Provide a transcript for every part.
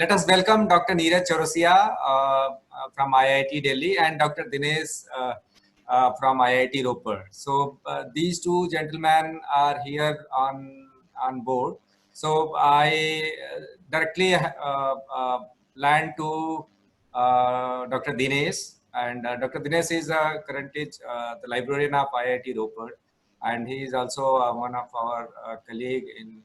let us welcome Dr. Neeraj Chaurasia from IIT Delhi and Dr. Dinesh from IIT Ropar. So these two gentlemen are here on board. So I directly land to Dr. Dinesh, and Dr. Dinesh is currently the librarian of IIT Ropar, and he is also one of our colleague in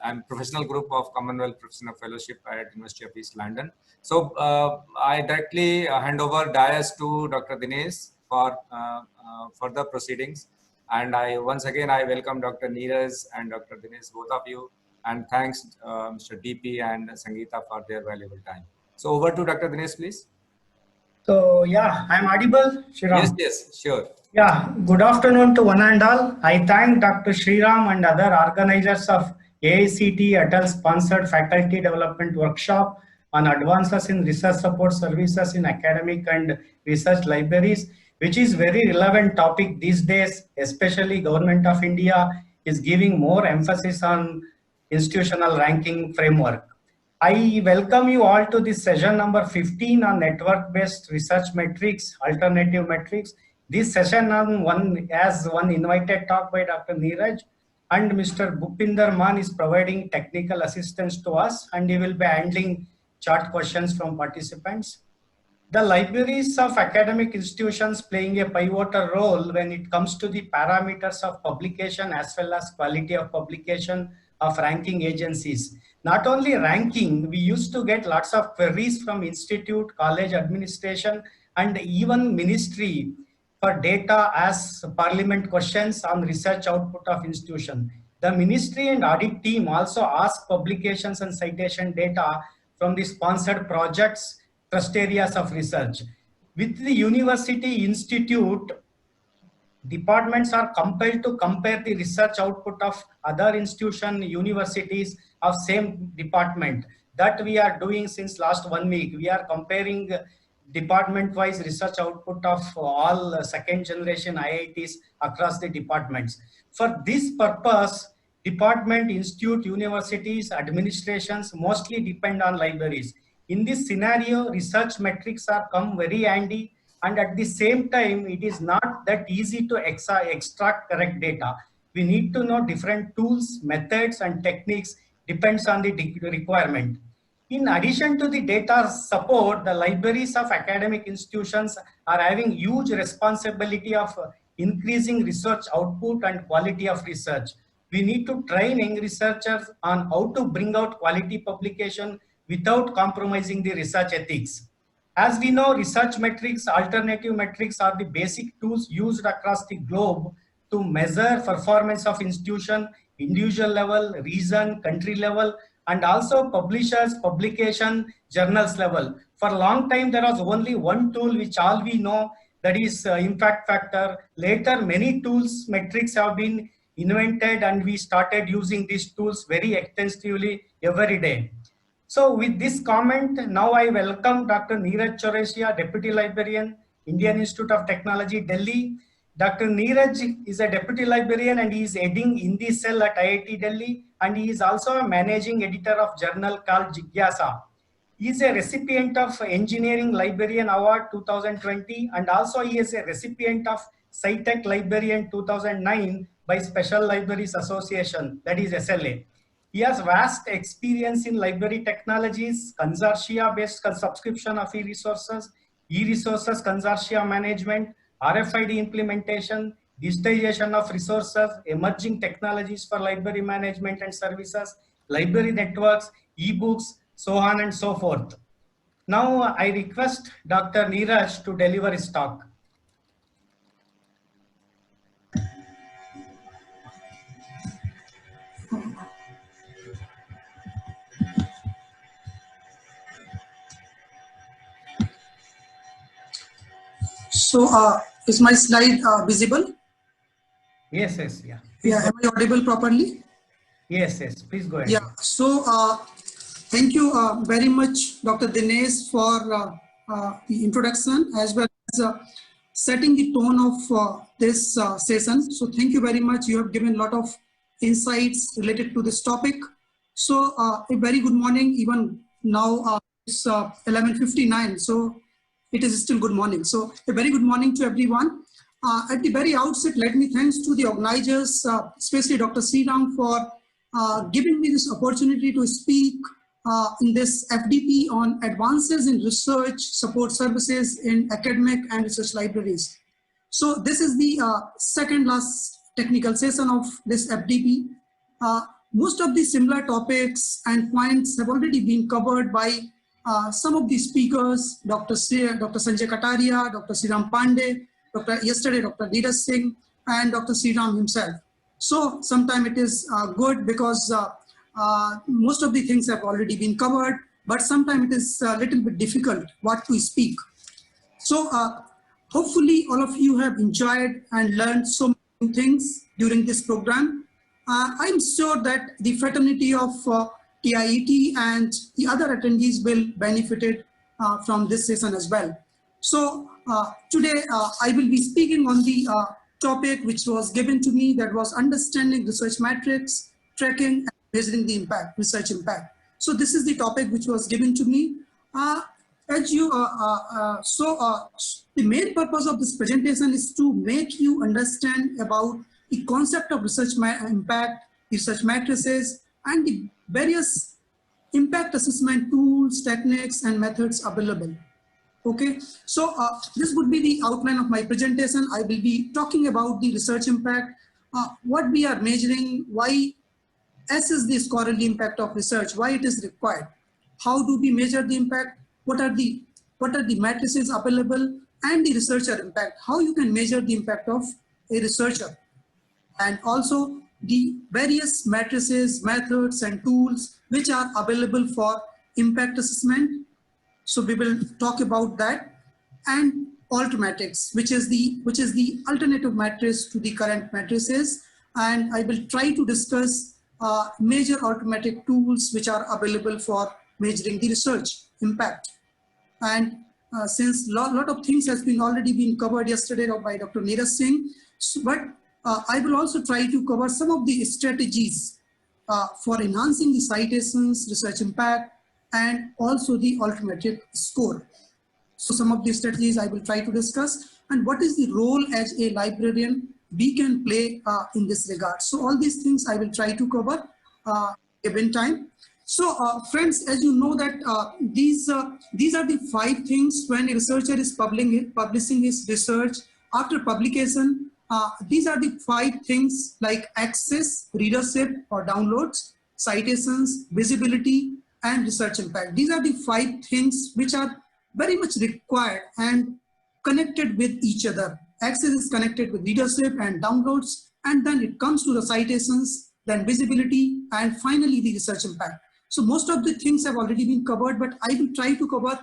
I'm professional group of Commonwealth Professional Fellowship at University of East London. So I directly hand over dais to Dr. Dinesh for further proceedings. And once again, I welcome Dr. Neeraj and Dr. Dinesh, both of you. And thanks Mr. DP and Sangeeta for their valuable time. So over to Dr. Dinesh, please. So yeah, I'm audible, Shriram. Yes, sure. Yeah, good afternoon to one and all. I thank Dr. Shriram and other organizers of AICT Atal sponsored faculty development workshop on advances in research support services in academic and research libraries, which is very relevant topic these days, especially Government of India is giving more emphasis on institutional ranking framework. I welcome you all to this session number 15 on network-based research metrics, alternative metrics. This session on one invited talk by Dr. Neeraj, and Mr. Bhupinder Mann is providing technical assistance to us, and he will be handling chat questions from participants. The libraries of academic institutions playing a pivotal role when it comes to the parameters of publication as well as quality of publication of ranking agencies. Not only ranking, we used to get lots of queries from institute, college administration, and even ministry for data as parliament questions on research output of institution. The ministry and audit team also ask publications and citation data from the sponsored projects, trust areas of research. With the university institute, departments are compelled to compare the research output of other institution, universities of same department. That we are doing since last 1 week. We are comparing department-wise research output of all second generation IITs across the departments. For this purpose, department, institute, universities, administrations mostly depend on libraries. In this scenario, research metrics are come very handy, and at the same time, it is not that easy to extract correct data. We need to know different tools, methods, and techniques depends on the requirement. In addition to the data support, the libraries of academic institutions are having huge responsibility of increasing research output and quality of research. We need to train researchers on how to bring out quality publication without compromising the research ethics. As we know, research metrics, alternative metrics are the basic tools used across the globe to measure performance of institution, individual level, region, country level, and also publishers, publication, journals level. For a long time, there was only one tool which all we know, that is impact factor. Later, many tools, metrics have been invented, and we started using these tools very extensively every day. So with this comment, now I welcome Dr. Neeraj Chaurasia, Deputy Librarian, Indian Institute of Technology, Delhi. Dr. Neeraj is a Deputy Librarian and he is heading Hindi cell at IIT Delhi, and he is also a managing editor of journal called Jigyasa. He is a recipient of Engineering Librarian Award 2020, and also he is a recipient of SciTech Librarian 2009 by Special Libraries Association, that is SLA. He has vast experience in library technologies, consortia-based subscription of e-resources consortia management, RFID implementation, digitization of resources, emerging technologies for library management and services, library networks, e-books, so on and so forth. Now I request Dr. Neeraj to deliver his talk. So, is my slide visible? Yes, yes, yeah. Yeah, am I audible properly? Yes, yes, please go ahead. Yeah, so thank you very much, Dr. Dinesh, for the introduction as well as setting the tone of this session. So thank you very much. You have given a lot of insights related to this topic. So a very good morning even now it's 11:59, so it is still good morning. So a very good morning to everyone. At the very outset, let me thanks to the organizers, especially Dr. Sriram, for giving me this opportunity to speak in this FDP on advances in research support services in academic and research libraries. So this is the second last technical session of this FDP. Most of the similar topics and points have already been covered by some of the speakers, Dr. Sanjay Kataria, Dr. Sriram Pandey, yesterday Dr. Neeraj Singh, and Dr. Sriram himself. So sometimes it is good because most of the things have already been covered, but sometimes it is a little bit difficult what to speak. So hopefully all of you have enjoyed and learned so many things during this program. I'm sure that the fraternity of TIET and the other attendees will benefit from this session as well. So today I will be speaking on the topic which was given to me, that was understanding research metrics, tracking and measuring the impact, research impact. So this is the topic which was given to me. The main purpose of this presentation is to make you understand about the concept of research impact, research matrices, and the various impact assessment tools, techniques, and methods available. Okay, so this would be the outline of my presentation. I will be talking about the research impact, what we are measuring, why S is the scholarly impact of research, why it is required, how do we measure the impact, what are the matrices available, and the researcher impact, how you can measure the impact of a researcher, and also the various matrices, methods, and tools which are available for impact assessment. So we will talk about that, and alternatives, which is the alternative matrix to the current matrices, and I will try to discuss major automatic tools which are available for measuring the research impact. And since lot of things has been already been covered yesterday by Dr. Neeraj Singh, but I will also try to cover some of the strategies for enhancing the citations, research impact, and also the alternative score. So some of the strategies I will try to discuss, and what is the role as a librarian we can play in this regard. So all these things I will try to cover given time. So friends, as you know that these are the 5 things when a researcher is publishing his research. After publication, these are the 5 things like access, readership or downloads, citations, visibility, and research impact. These are the 5 things which are very much required and connected with each other. Access is connected with readership and downloads, and then it comes to the citations, then visibility, and finally the research impact. So most of the things have already been covered, but I will try to cover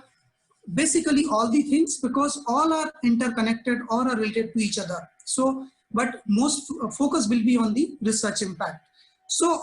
basically all the things because all are interconnected or are related to each other. So, but most focus will be on the research impact. So,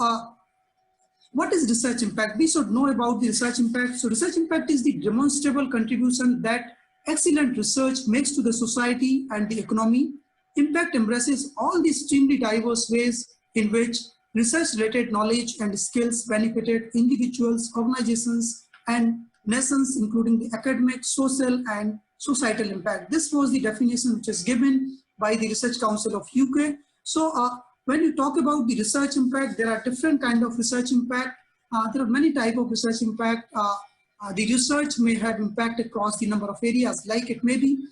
what is research impact? We should know about the research impact. So research impact is the demonstrable contribution that excellent research makes to the society and the economy. Impact embraces all the extremely diverse ways in which research-related knowledge and skills benefited individuals, organizations, and nations, including the academic, social, and societal impact. This was the definition which is given by the Research Council of UK. So when you talk about the research impact, there are different kinds of research impact. There are many types of research impact. The research may have impact across the number of areas, like it may be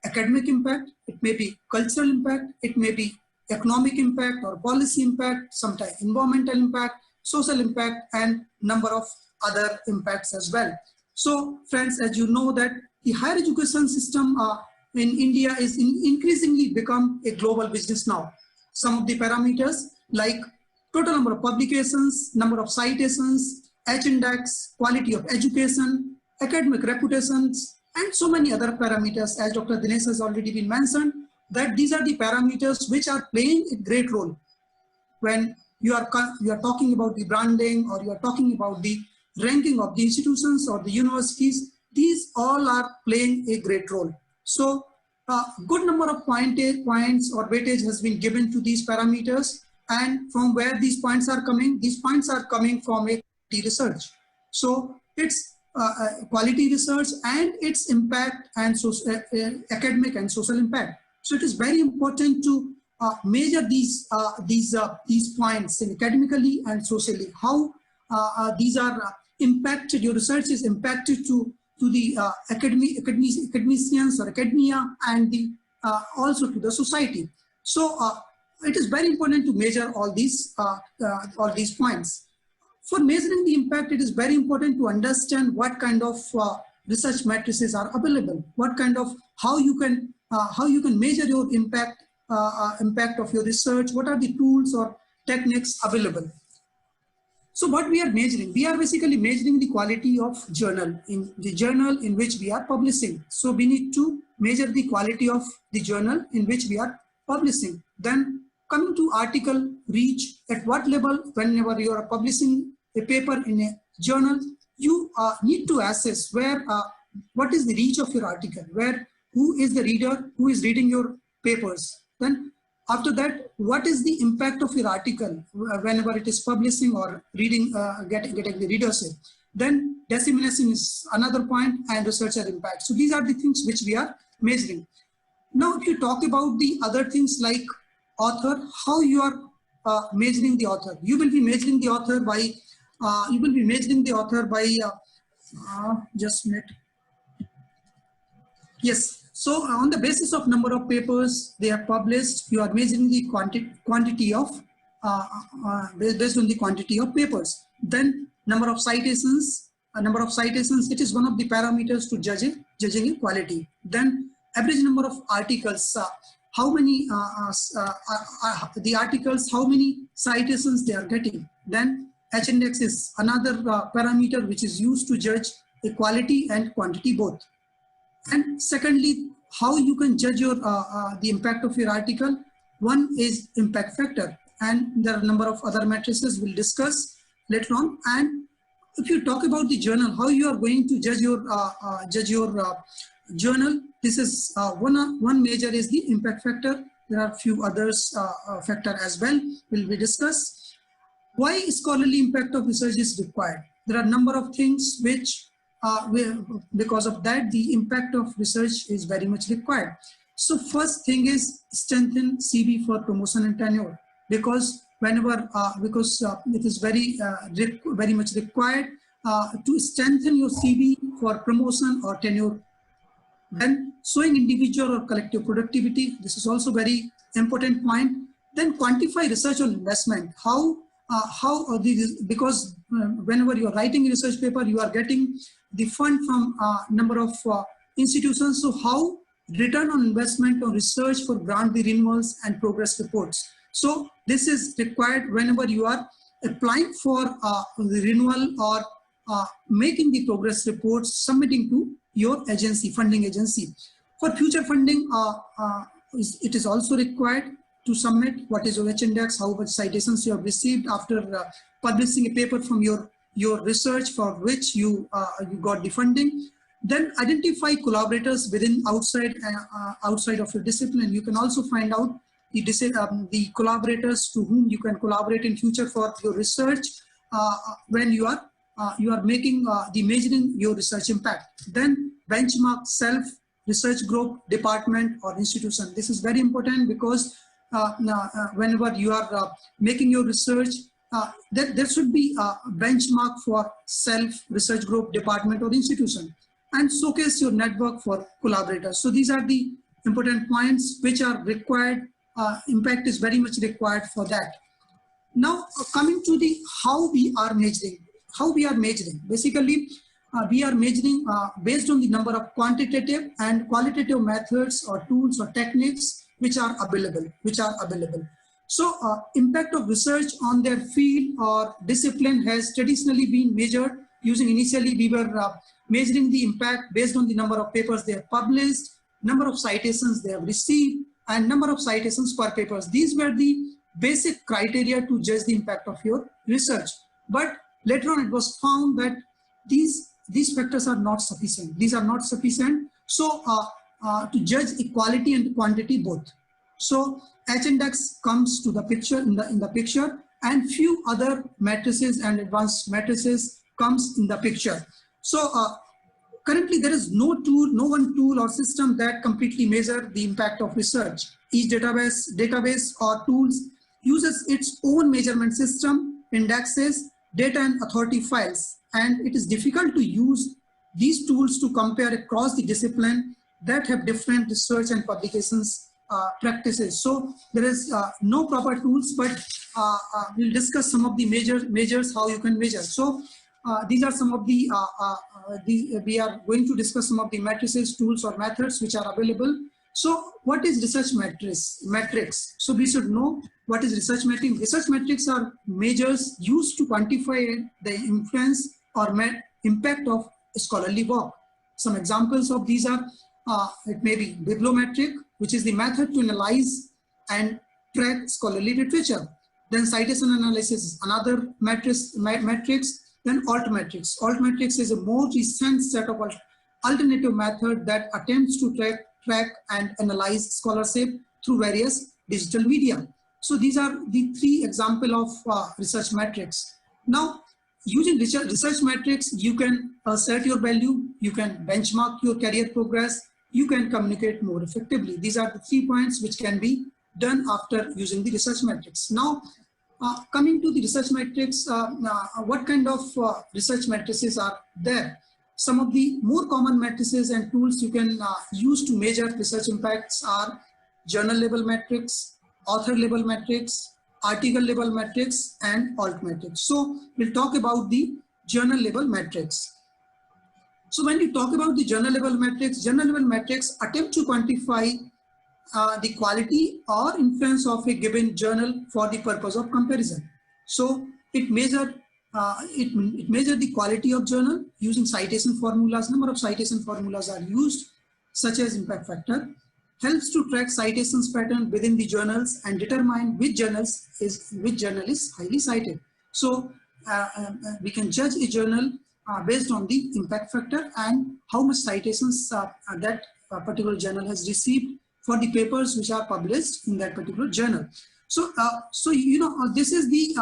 academic impact, it may be cultural impact, it may be economic impact or policy impact, sometimes environmental impact, social impact, and number of other impacts as well. So friends, as you know that the higher education system in India is increasingly become a global business now. Some of the parameters like total number of publications, number of citations, H-index, quality of education, academic reputations, and so many other parameters, as Dr. Dinesh has already been mentioned, that these are the parameters which are playing a great role when you are talking about the branding, or you are talking about the ranking of the institutions or the universities. These all are playing a great role. So a good number of points or weightage has been given to these parameters, and from where these points are coming from a research. So its quality research and its impact and academic and social impact. So it is very important to measure these points academically and socially. How these are impacted, your research is impacted to the academicians or academia, and the also to the society. So it is very important to measure all these points. For measuring the impact, it is very important to understand what kind of research matrices are available, what kind of how you can measure your impact of your research, what are the tools or techniques available. So what we are measuring, we are basically measuring the quality of journal, in the journal in which we are publishing. So we need to measure the quality of the journal in which we are publishing. Then coming to article reach, at what level, whenever you are publishing a paper in a journal, you need to assess where what is the reach of your article, who is the reader who is reading your papers. Then after that, what is the impact of your article whenever it is publishing or reading, getting the readership. Then dissemination is another point, and researcher impact. So these are the things which we are measuring. Now, if you talk about the other things like author, how you are measuring the author, you will be measuring the author by just a minute. Yes. So on the basis of number of papers they are published, you are measuring the quantity of based on the quantity of papers. Then number of citations. It is one of the parameters to judging a quality. Then average number of articles. How many the articles? How many citations they are getting? Then H-index is another parameter which is used to judge the quality and quantity both. And secondly, how you can judge your the impact of your article. One is impact factor, and there are a number of other matrices we'll discuss later on. And if you talk about the journal, how you are going to judge your journal, this is one measure is the impact factor. There are a few others factor as well will be discussed. Why scholarly impact of research is required? There are a number of things which because of that, the impact of research is very much required. So first thing is strengthen CV for promotion and tenure, because whenever it is very much required to strengthen your CV for promotion or tenure. Then showing individual or collective productivity, this is also very important point. Then quantify research on investment. Because whenever you are writing a research paper, you are getting the fund from number of institutions. So how return on investment on research for grant renewals and progress reports. So this is required whenever you are applying for the renewal or making the progress reports, submitting to your agency, funding agency. For future funding, it is also required to submit what is your H-index, how much citations you have received after publishing a paper from your research for which you got the funding. Then identify collaborators within outside of your discipline. You can also find out the collaborators to whom you can collaborate in future for your research when you are making measuring your research impact. Then benchmark self, research group, department or institution. This is very important because whenever you are making your research, there should be a benchmark for self, research group, department or institution, and showcase your network for collaborators. So these are the important points which are required. Impact is very much required for that. Now coming to the how we are measuring. Basically, we are measuring based on the number of quantitative and qualitative methods or tools or techniques which are available. So impact of research on their field or discipline has traditionally been measured using, initially we were measuring the impact based on the number of papers they have published, number of citations they have received, and number of citations per papers. These were the basic criteria to judge the impact of your research. But later on it was found that these factors are not sufficient. These are not sufficient. So to judge equality and quantity both. So H-index comes to the picture in the picture, and few other matrices and advanced matrices comes in the picture. So currently there is no one tool or system that completely measure the impact of research. Each database or tools uses its own measurement system, indexes, data and authority files, and it is difficult to use these tools to compare across the discipline that have different research and publications practices. So there is no proper tools, but we'll discuss some of the measures how you can measure. So these are some of the, we are going to discuss some of the matrices, tools or methods which are available. So what is research metrics? So we should know what is research metrics. Research metrics are measures used to quantify the influence or impact of scholarly work. Some examples of these are, it may be bibliometric, which is the method to analyze and track scholarly literature. Then citation analysis is another metrics. Then altmetrics. Altmetrics is a more recent set of alternative method that attempts to track and analyze scholarship through various digital media. So these are the three examples of research metrics. Now, using research metrics, you can assert your value, you can benchmark your career progress, you can communicate more effectively. These are the 3 points which can be done after using the research metrics. Now, coming to the research metrics, what kind of research matrices are there? Some of the more common matrices and tools you can use to measure research impacts are journal level metrics, author level metrics, article level metrics, and altmetrics. So we'll talk about the journal level metrics. So when we talk about the journal level metrics attempt to quantify the quality or influence of a given journal for the purpose of comparison. So it measures the quality of journal using citation formulas. Number of citation formulas are used, such as impact factor. Helps to track citations pattern within the journals and determine which journal is highly cited. So we can judge a journal based on the impact factor and how much citations that particular journal has received for the papers which are published in that particular journal. So, this is the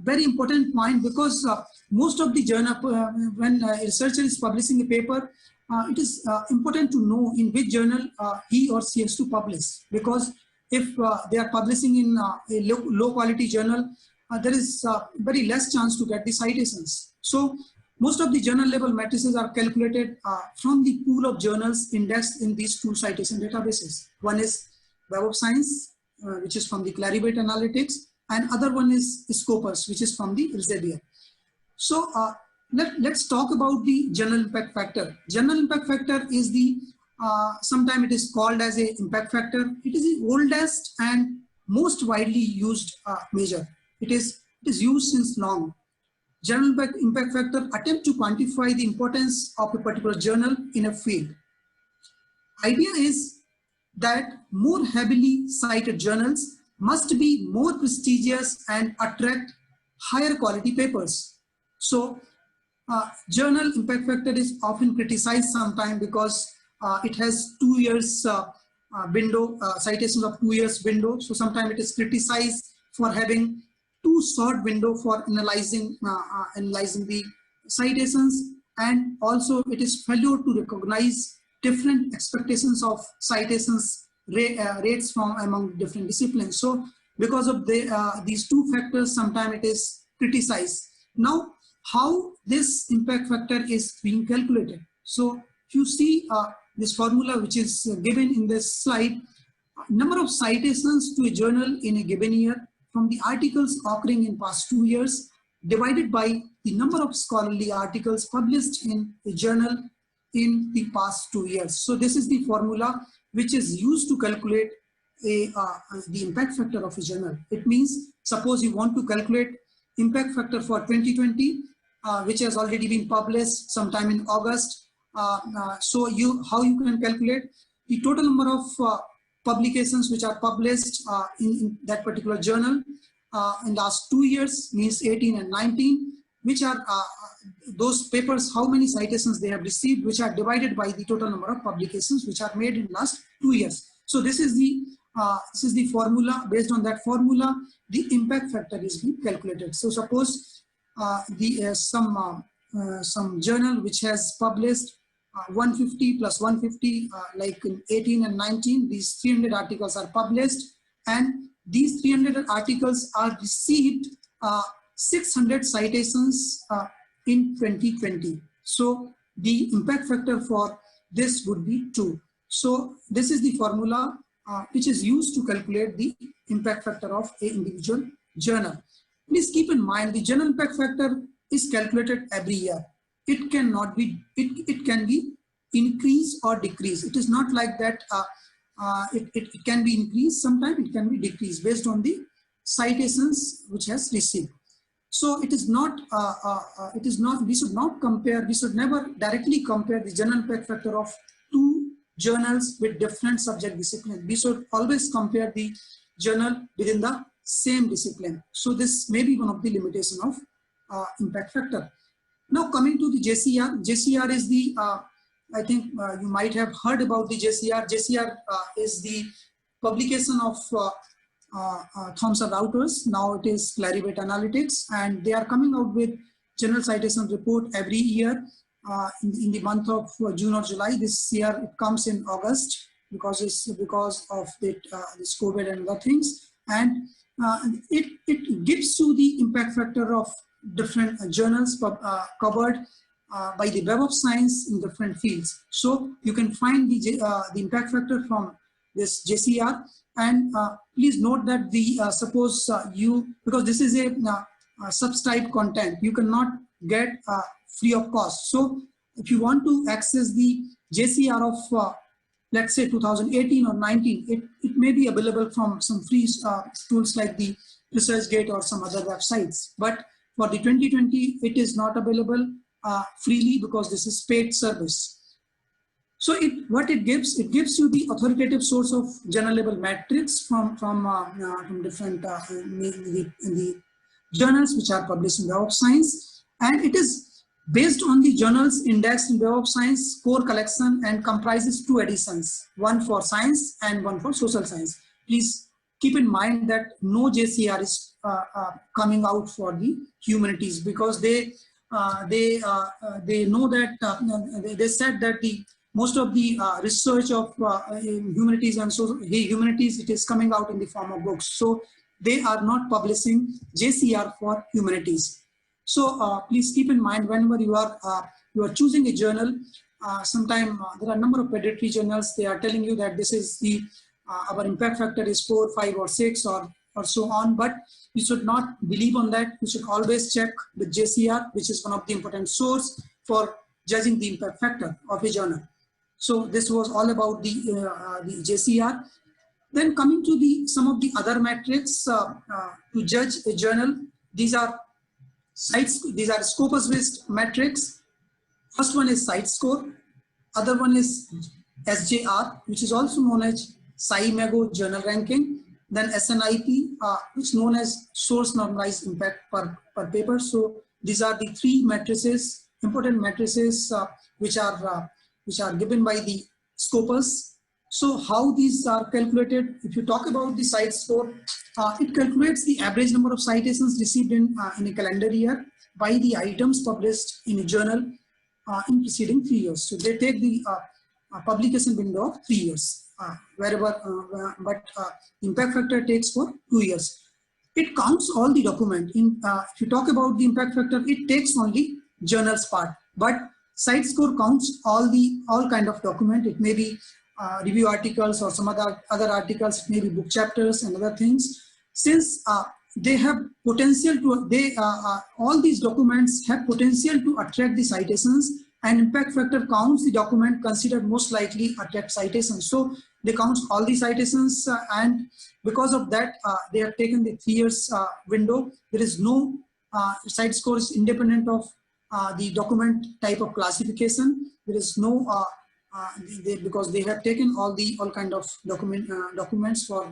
very important point, because most of the journal, when a researcher is publishing a paper, it is important to know in which journal he or she has to publish, because if they are publishing in a low quality journal, there is very less chance to get the citations. So most of the journal level matrices are calculated from the pool of journals indexed in these two citation databases. One is Web of Science, which is from the Clarivate Analytics, and other one is Scopus, which is from the Elsevier. So let's talk about the journal impact factor. Journal impact factor is the, sometimes it is called as a impact factor. It is the oldest and most widely used measure. It is used since long. Journal impact factor attempt to quantify the importance of a particular journal in a field. Idea is that more heavily cited journals must be more prestigious and attract higher quality papers. So journal impact factor is often criticized sometimes because it has 2 years window, citation of 2 years window. So sometimes it is criticized for having too short window for analyzing the citations, and also it is failure to recognize different expectations of citations rates from among different disciplines. So because of these two factors, sometimes it is criticized. Now, how this impact factor is being calculated? So if you see this formula which is given in this slide, number of citations to a journal in a given year from the articles occurring in past 2 years divided by the number of scholarly articles published in a journal in the past 2 years. So this is the formula which is used to calculate the impact factor of a journal. It means, suppose you want to calculate impact factor for 2020, which has already been published sometime in August. So how you can calculate the total number of publications which are published in that particular journal in last 2 years, means 18 and 19, which are those papers, how many citations they have received, which are divided by the total number of publications which are made in last 2 years. So this is the formula. Based on that formula, the impact factor is being calculated. So suppose some some journal which has published 150 plus 150, like in 18 and 19, these 300 articles are published, and these 300 articles are received 600 citations in 2020. So the impact factor for this would be 2. So this is the formula which is used to calculate the impact factor of an individual journal. Please keep in mind the journal impact factor is calculated every year. It cannot be, it can be increased or decreased. It is not like that. It can be increased, sometimes it can be decreased based on the citations which has received. So it is not, we should not compare, we should never directly compare the journal impact factor of two journals with different subject disciplines. We should always compare the journal within the same discipline. So this may be one of the limitations of impact factor. Now coming to the JCR, JCR is the, I think you might have heard about the JCR. JCR is the publication of Thomson Reuters. Now it is Clarivate Analytics, and they are coming out with general citation report every year in the month of June or July. This year it comes in August because of this COVID and other things, and it gives you the impact factor of different journals covered by the Web of Science in different fields. So you can find the impact factor from this JCR, and please note that the suppose because this is a subscribed content, you cannot get free of cost. So if you want to access the JCR of let's say 2018 or 19, it may be available from some free tools like the ResearchGate or some other websites. But for the 2020, it is not available freely because this is paid service. So what it gives you the authoritative source of journal level metrics from different in the journals which are published in Web of Science, and it is based on the journals indexed in Web of Science core collection and comprises 2 editions, one for science and one for social science. Please keep in mind that no JCR is coming out for the humanities, because they know that they said that most of the research of humanities and humanities, it is coming out in the form of books. So they are not publishing JCR for humanities. So please keep in mind whenever you are choosing a journal. Sometime there are a number of predatory journals. They are telling you that this is the our impact factor is 4, 5, or 6, or so on. But you should not believe on that. You should always check with JCR, which is one of the important source for judging the impact factor of a journal. So this was all about the JCR. Then coming to some of the other metrics to judge a journal. These are Scopus-based metrics. First one is site score. Other one is SJR, which is also known as SciMago Journal Ranking. Then SNIP, which is known as Source Normalized Impact per paper. So these are the 3 matrices, important matrices, which are given by the Scopus. So how these are calculated? If you talk about the site score, it calculates the average number of citations received in a calendar year by the items published in a journal in preceding 3 years. So they take the publication window of 3 years, but impact factor takes for 2 years. It counts all the document. If you talk about the impact factor, it takes only journals part, but site score counts all kind of document. It may be review articles or some other articles. It may be book chapters and other things. Since they have potential to, all these documents have potential to attract the citations, and impact factor counts the document considered most likely attract citations. So they count all the citations, and because of that, they have taken the 3 years window. There is no site score is independent of the document type of classification. There is no because they have taken all kind of documents for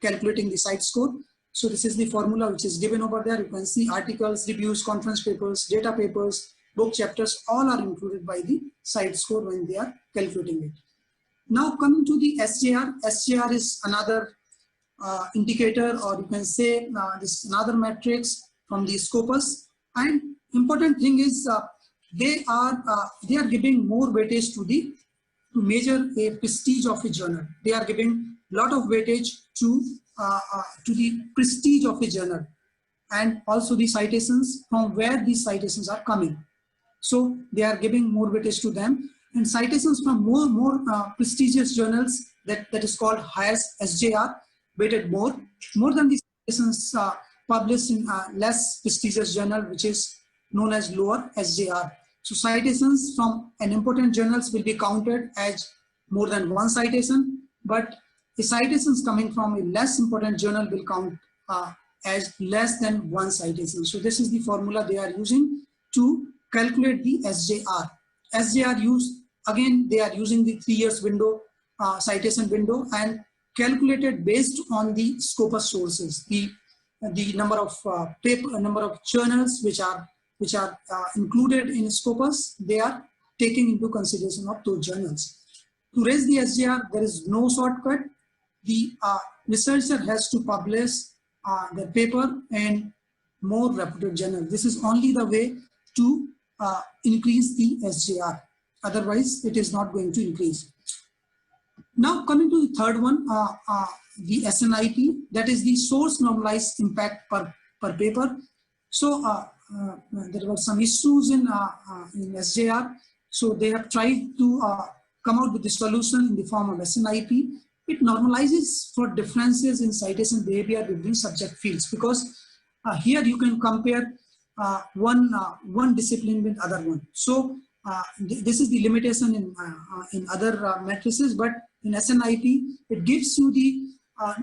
calculating the site score. So this is the formula which is given over there. You can see articles, reviews, conference papers, data papers, book chapters, all are included by the site score when they are calculating it. Now coming to the SJR. SJR is another indicator, or you can say this another matrix from the Scopus. And important thing is they are giving more weightage to measure a prestige of a journal. They are giving a lot of weightage to the prestige of a journal, and also the citations, from where these citations are coming. So they are giving more weightage to them, and citations from more prestigious journals, that is called higher SJR, weighted more than the citations published in less prestigious journal, which is known as lower SJR. So citations from an important journals will be counted as more than one citation, but the citations coming from a less important journal will count as less than one citation. So this is the formula they are using to calculate the SJR. SJR again, they are using the 3 years window, citation window, and calculated based on the Scopus sources, the number of number of journals which are included in Scopus. They are taking into consideration of those journals. To raise the SJR, there is no shortcut. The researcher has to publish the paper in more reputed journal. This is only the way to increase the SJR. Otherwise, it is not going to increase. Now coming to the third one, the SNIP, that is the source normalized impact per paper. So there were some issues in SJR. So they have tried to come out with the solution in the form of SNIP. It normalizes for differences in citation behavior between subject fields, because here you can compare one discipline with other one. So this is the limitation in other matrices, but in SNIP, it gives you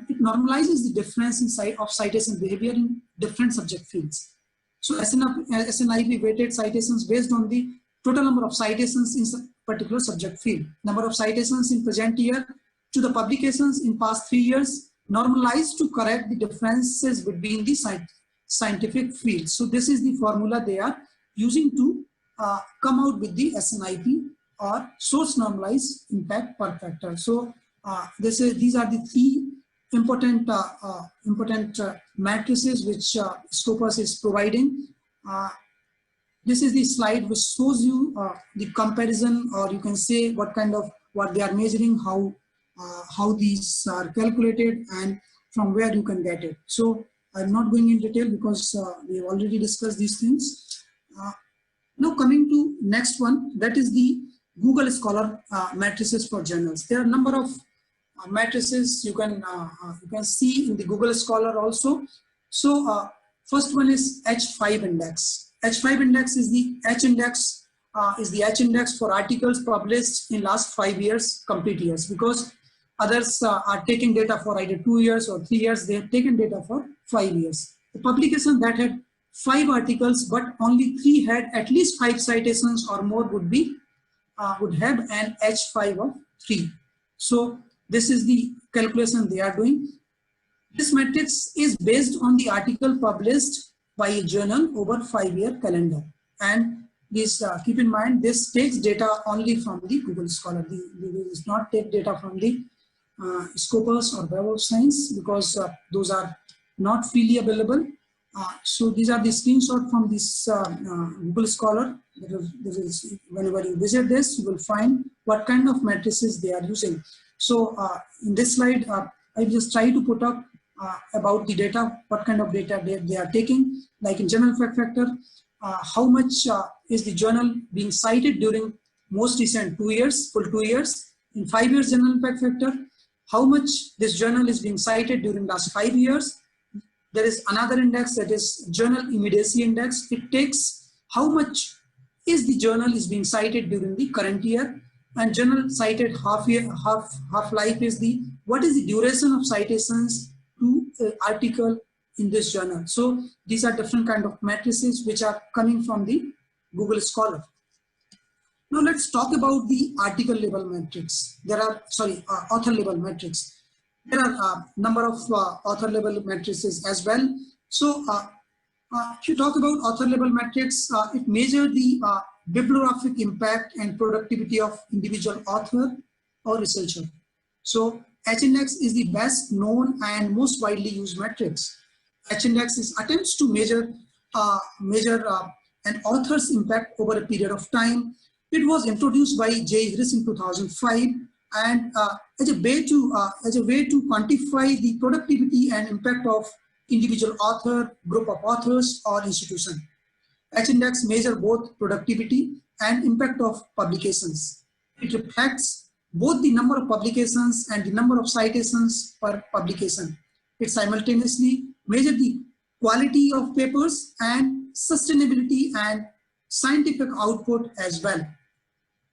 it normalizes the difference in of citation behavior in different subject fields. So SNIP weighted citations based on the total number of citations in particular subject field, number of citations in present year to the publications in past 3 years, normalized to correct the differences between the scientific fields. So this is the formula they are using to come out with the SNIP, or source normalized impact per factor. So these are the 3 important matrices which Scopus is providing. This is the slide which shows you the comparison, or you can say what they are measuring, how these are calculated, and from where you can get it. So I'm not going in detail because we have already discussed these things. Now coming to next one, that is the Google Scholar matrices for journals. There are a number of matrices you can see in the Google Scholar also. So first one is H5 index. H5 index is the H index for articles published in last 5 years, complete years, because others are taking data for either 2 years or 3 years. They have taken data for 5 years. The publication that had 5 articles, but only 3 had at least 5 citations or more would have an H5 of 3. So this is the calculation they are doing. This matrix is based on the article published by a journal over 5-year calendar. And this keep in mind, this takes data only from the Google Scholar. It does not take data from the Scopus or Web of Science, because those are not freely available. So these are the screenshots from this Google Scholar. Whenever you visit this, you will find what kind of matrices they are using. So in this slide, I just try to put up about the data, what kind of data they are taking, like in journal fact factor, how much is the journal being cited during most recent 2 years, full 2 years. In 5 years journal fact factor, how much this journal is being cited during last 5 years. There is another index, that is journal immediacy index. It takes how much is the journal is being cited during the current year, and journal cited half life is what is the duration of citations to article in this journal. So these are different kind of matrices which are coming from the Google Scholar. Now let's talk about the article level matrix. Author level matrix. There are a number of author level matrices as well. So if you talk about author level matrix, it measures the bibliographic impact and productivity of individual author or researcher. So H-index is the best known and most widely used matrix. H-index attempts to measure an author's impact over a period of time. It was introduced by J. Harris in 2005, and as a way to quantify the productivity and impact of individual author, group of authors, or institution. H-index measure both productivity and impact of publications. It reflects both the number of publications and the number of citations per publication. It simultaneously measures the quality of papers and sustainability and scientific output as well.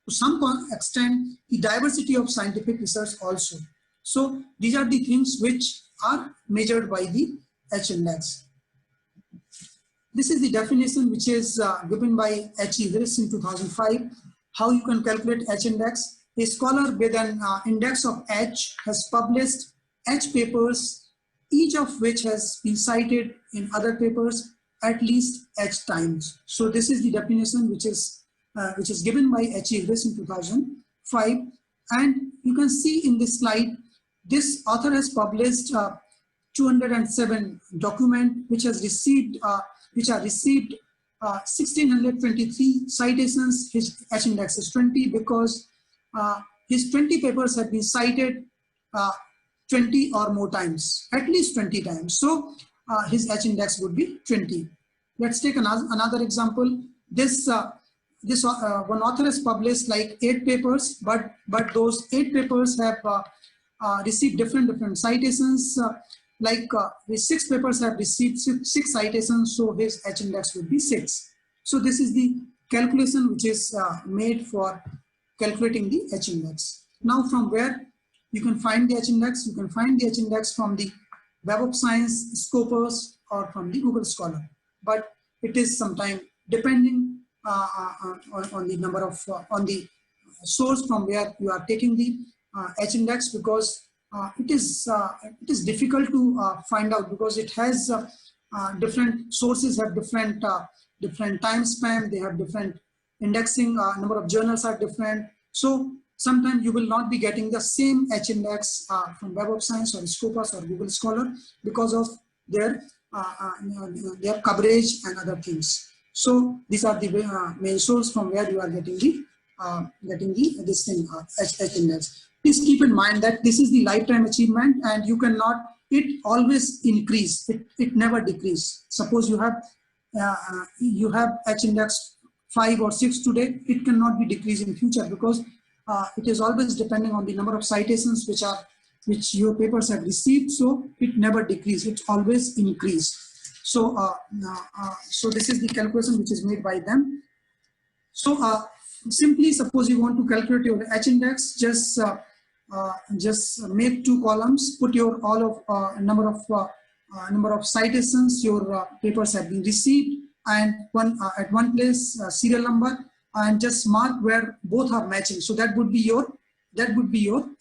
To some extent, the diversity of scientific research also. So these are the things which are measured by the H-index. This is the definition which is given by H. Harris in 2005. How you can calculate H-index. A scholar with an index of H has published H papers, each of which has been cited in other papers at least H times. So this is the definition which is given by H. Harris in 2005. And you can see in this slide, this author has published 207 documents which are received 1623 citations. His H-index is 20 because his 20 papers have been cited 20 or more times, at least 20 times. So his H-index would be 20. Let's take another example. This one author has published like 8 papers, but those 8 papers have received different citations. His 6 papers have received 6 citations, so his H-index would be 6. So this is the calculation which is made for calculating the H-index. Now from where you can find the H-index? You can find the H-index from the Web of Science, Scopus, or from the Google Scholar. But it is sometimes depending on the number of on the source from where you are taking the H-index, because it is difficult to find out, because it has different sources have different time span, they have different indexing, number of journals are different. So sometimes you will not be getting the same H-index from Web of Science or Scopus or Google Scholar because of their coverage and other things. So these are the main source from where you are getting the H-index. Please keep in mind that this is the lifetime achievement, and you cannot, it always increase, it never decrease. Suppose you have H-index 5 or 6 today, it cannot be decreased in future, because it is always depending on the number of citations which your papers have received. So it never decrease, it always increase. So so this is the calculation which is made by them. So simply, suppose you want to calculate your H-index, just make 2 columns, put your number of citations your papers have been received, and at one place serial number, and just mark where both are matching. So that would be your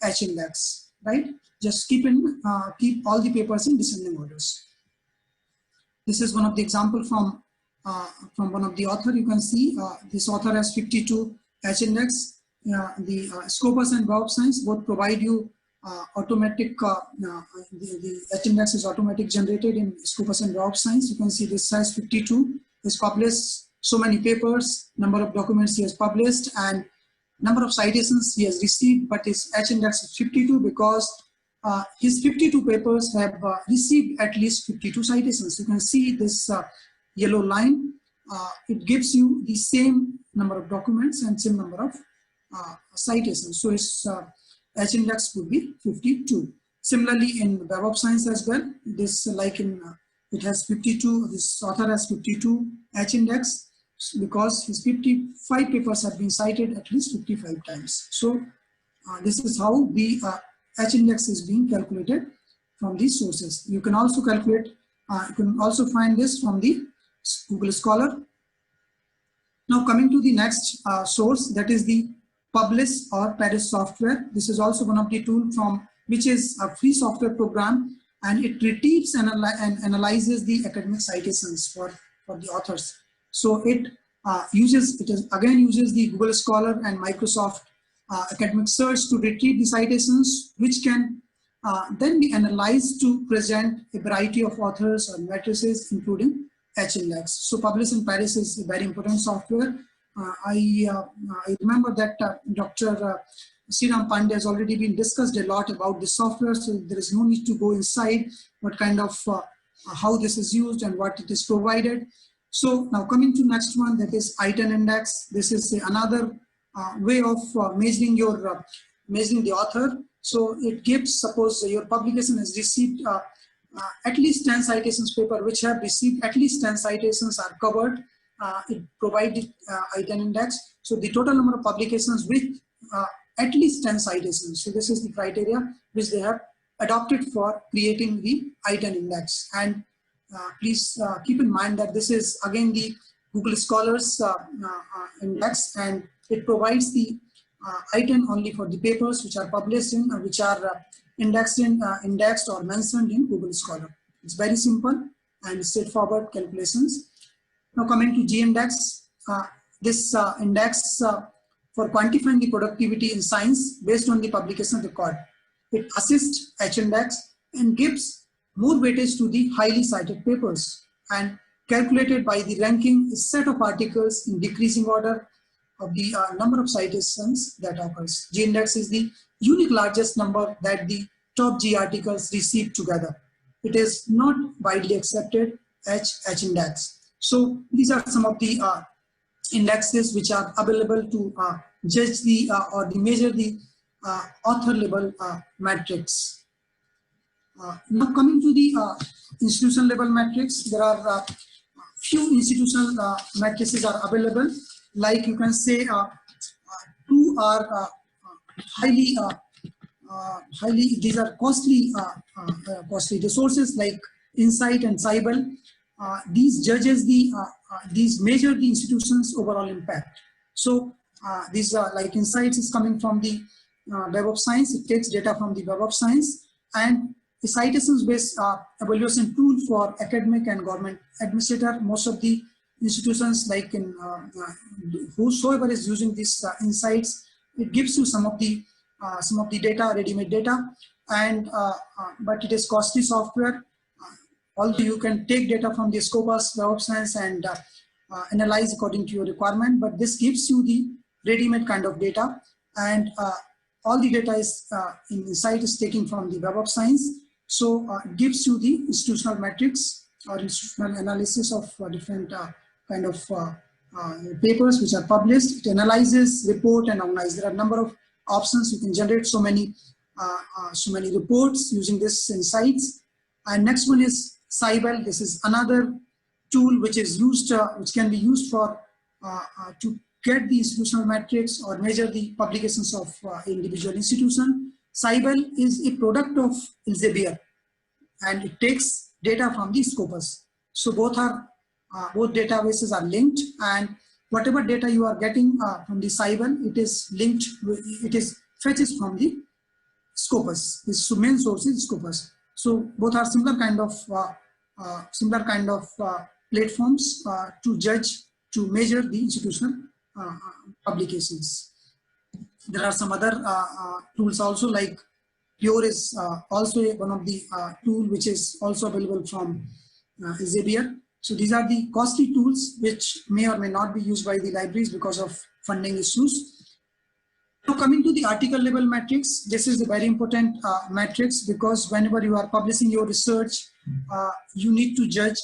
H-index, right? Just keep all the papers in descending orders. This is one of the example from one of the author. You can see this author has 52 H-index. The Scopus and Web of Science both provide you automatic, the H-index is automatic generated in Scopus and Web of Science. You can see this size 52 is published so many papers, number of documents he has published, and number of citations he has received, but his H-index is 52 because his 52 papers have received at least 52 citations. You can see this yellow line, it gives you the same number of documents and same number of citations. So his H-index would be 52. Similarly, in Web of Science as well, this it has 52, this author has 52 H-index because his 55 papers have been cited at least 55 times. So this is how the H-index is being calculated from these sources. You can also calculate, you can also find this from the Google Scholar. Now coming to the next source, that is the Publish or Paris software. This is also one of the tools from which is a free software program, and it retrieves and analyzes the academic citations for the authors. So it uses the Google Scholar and Microsoft academic search to retrieve the citations, which can then be analyzed to present a variety of authors or matrices, including H-Index. So Publish in Paris is a very important software. I remember that Dr. Sriram Pandey has already been discussed a lot about this software, so there is no need to go inside what kind of how this is used and what it is provided. So now coming to next one, that is item index. This is another way of measuring your measuring the author. So it gives, suppose your publication has received at least 10 citations paper which have received at least 10 citations are covered. It provided item index. So the total number of publications with at least 10 citations. So this is the criteria which they have adopted for creating the item index. And please keep in mind that this is again the Google Scholars index, and it provides the item only for the papers which are published in which are indexed or mentioned in Google Scholar. It's very simple and straightforward calculations. Now coming to G-Index, this index for quantifying the productivity in science based on the publication record. It assists H-Index and gives more weightage to the highly cited papers, and calculated by the ranking a set of articles in decreasing order of the number of citations that occurs. G-Index is the unique largest number that the top G articles receive together. It is not widely accepted H-Index. So these are some of the indexes which are available to judge the or measure the author level metrics. Now coming to the institutional level metrics, there are few institutional matrices are available. Like you can say, two are highly these are costly resources like Insight and Cybele. These judges these measure the institution's overall impact. So these are like Insights is coming from the Web of Science. It takes data from the Web of Science, and the citations-based evaluation tool for academic and government administrator. Most of the institutions, like in whosoever is using these Insights, it gives you some of the data, ready-made data, and but it is costly software. Although you can take data from the Scopus, Web of Science, and analyze according to your requirement, but this gives you the ready-made kind of data, and all the data is in Insight is taken from the Web of Science. So it gives you the institutional metrics or institutional analysis of different kind of papers which are published. It analyzes, report, and organize. There are a number of options. You can generate so many reports using this Insights. And next one is Cybele. This is another tool which is used, which can be used for to get the institutional metrics or measure the publications of individual institution. Cybele is a product of Elsevier, and it takes data from the Scopus. So both databases are linked, and whatever data you are getting from the Cybele, it is linked. It is fetches from the Scopus. Its main source is Scopus. So both are similar kind of platforms to judge, to measure the institutional publications. There are some other tools also, like Pure is also one of the tool which is also available from Elsevier. So these are the costly tools which may or may not be used by the libraries because of funding issues. Now coming to the article level metrics, this is a very important metrics, because whenever you are publishing your research, you need to judge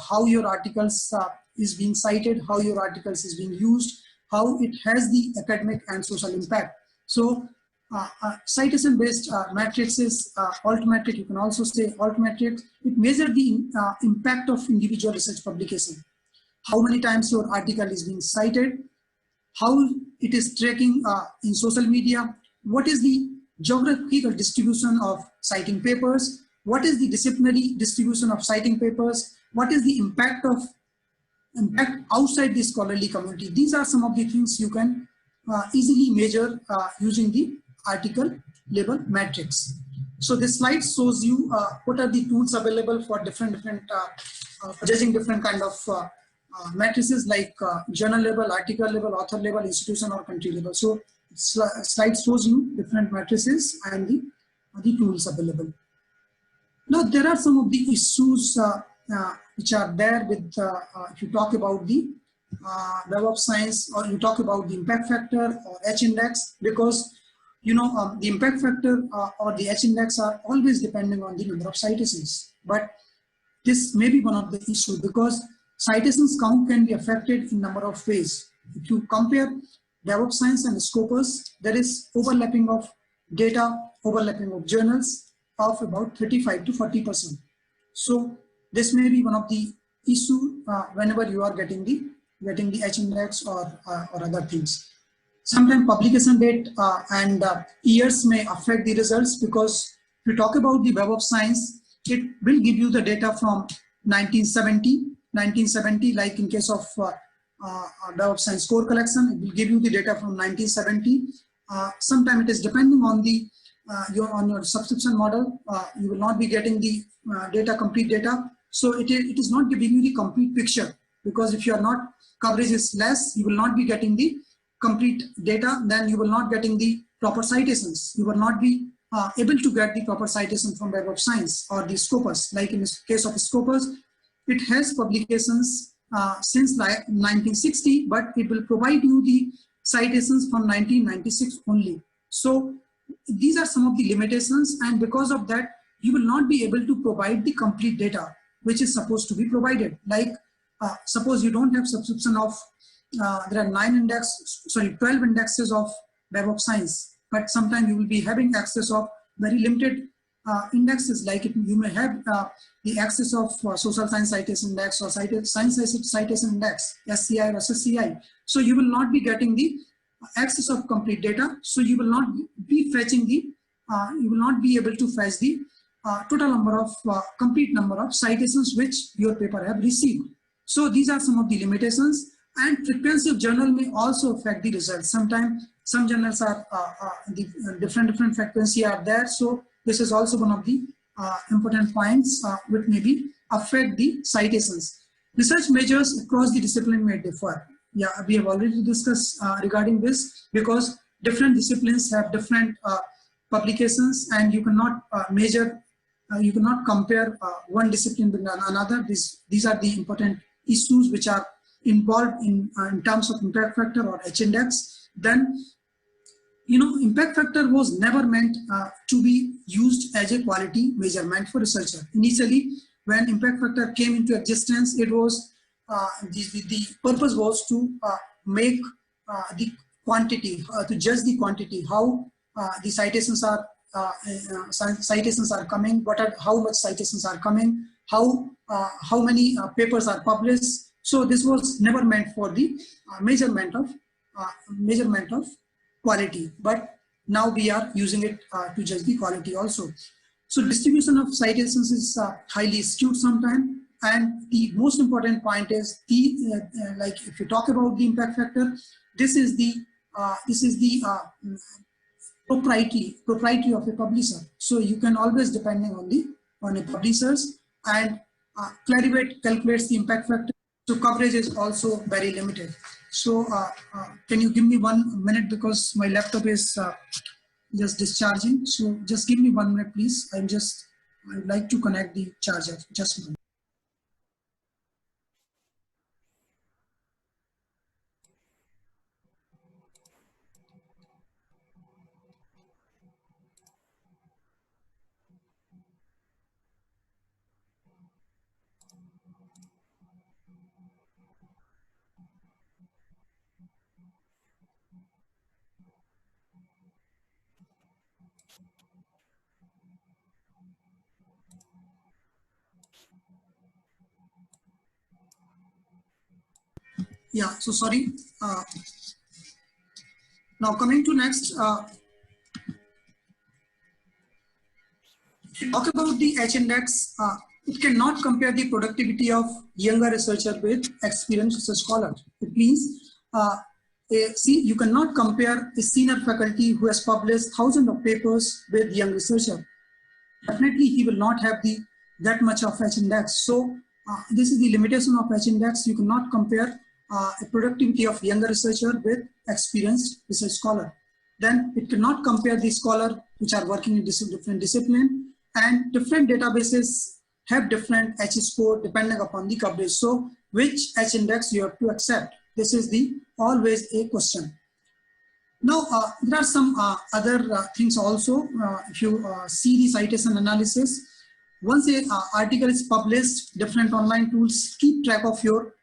how your articles is being cited, how your articles is being used, how it has the academic and social impact. So citation-based matrix is altmetric. You can also say altmetric. It measures the impact of individual research publication. How many times your article is being cited, how it is tracking in social media, what is the geographical distribution of citing papers, what is the disciplinary distribution of citing papers, what is the impact outside the scholarly community. These are some of the things you can easily measure using the article level metrics. So this slide shows you what are the tools available for judging different kind of matrices, like journal level, article level, author level, institution or country level. So slide shows you different matrices and the tools available. Now there are some of the issues which are there with, if you talk about the Web of Science, or you talk about the impact factor or H-index, because you know the impact factor or the H-index are always depending on the number of citations. But this may be one of the issues, because citations count can be affected in number of ways. If you compare Web of Science and Scopus, there is overlapping of data, overlapping of journals of about 35 to 40%. So this may be one of the issue whenever you are getting the H-index or other things. Sometimes publication date and years may affect the results, because if you talk about the Web of Science, it will give you the data from 1970, like in case of Web of Science core collection, it will give you the data from 1970. Sometimes it is depending on the your subscription model. You will not be getting the complete data. So it is not giving you the complete picture, because if you are not, coverage is less, you will not be getting the complete data, then you will not getting the proper citations. You will not be able to get the proper citation from Web of Science or the Scopus. Like in the case of Scopus, it has publications since 1960, but it will provide you the citations from 1996 only. So these are some of the limitations, and because of that, you will not be able to provide the complete data which is supposed to be provided. Like suppose you don't have subscription of, there are 12 indexes of Web of Science, but sometimes you will be having access of very limited indexes, like you may have the access of Social Science Citation Index or Science Citation Index, SCI or SSCI. So you will not be getting the access of complete data. So you will not be fetching the, you will not be able to fetch the total number of, complete number of citations which your paper have received. So these are some of the limitations, and frequency of journal may also affect the results. Sometimes some journals are different frequency are there. So this is also one of the important points which maybe affect the citations. Research measures across the discipline may differ. Yeah, we have already discussed regarding this, because different disciplines have different publications, and you cannot measure, you cannot compare one discipline with another. These are the important issues which are involved in terms of impact factor or H-index. Then, you know, impact factor was never meant to be used as a quality measurement for researcher. Initially, when impact factor came into existence, it was the purpose was to make the quantity, to judge the quantity, how the citations are coming, how much citations are coming, how many papers are published. So this was never meant for the measurement of quality, but now we are using it to judge the quality also. So distribution of citations is highly skewed sometimes, and the most important point is the like if you talk about the impact factor, this is the proprietary of a publisher. So you can always depending on a publishers, and Clarivate calculates the impact factor. So coverage is also very limited. So can you give me 1 minute, because my laptop is just discharging. So just give me 1 minute, please. I'd like to connect the charger. Just a minute. Yeah, so sorry. Now coming to next, talk about the H-index. It cannot compare the productivity of younger researcher with experienced research scholar. It means, see, you cannot compare a senior faculty who has published thousands of papers with young researcher. Definitely, he will not have that much of H-index. So this is the limitation of H-index. You cannot compare a productivity of younger researcher with experienced research scholar. Then it cannot compare the scholar which are working in different discipline, and different databases have different H score depending upon the coverage. So which H index you have to accept? This is the always a question. Now, there are some other things also. If you see the citation analysis, once a article is published, different online tools keep track of your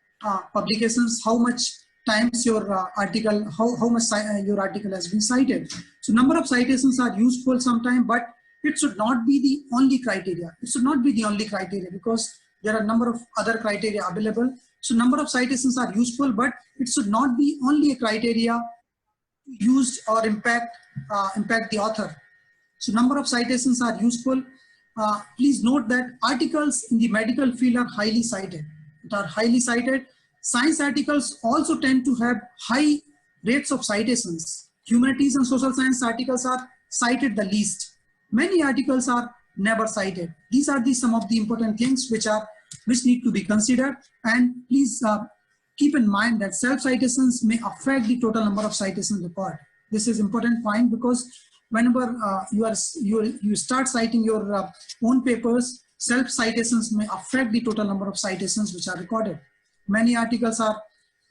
publications, how much times your article, how much your article has been cited. So number of citations are useful sometimes, but it should not be the only criteria. It should not be the only criteria because there are a number of other criteria available. So number of citations are useful, but it should not be only a criteria used or impact the author. So number of citations are useful. Please note that articles in the medical field are highly cited. It are highly cited. Science articles also tend to have high rates of citations. Humanities and social science articles are cited the least. Many articles are never cited. These are some of the important things which need to be considered. And please keep in mind that self-citations may affect the total number of citations recorded. This is important point because whenever you start citing your own papers, self-citations may affect the total number of citations which are recorded. Many articles are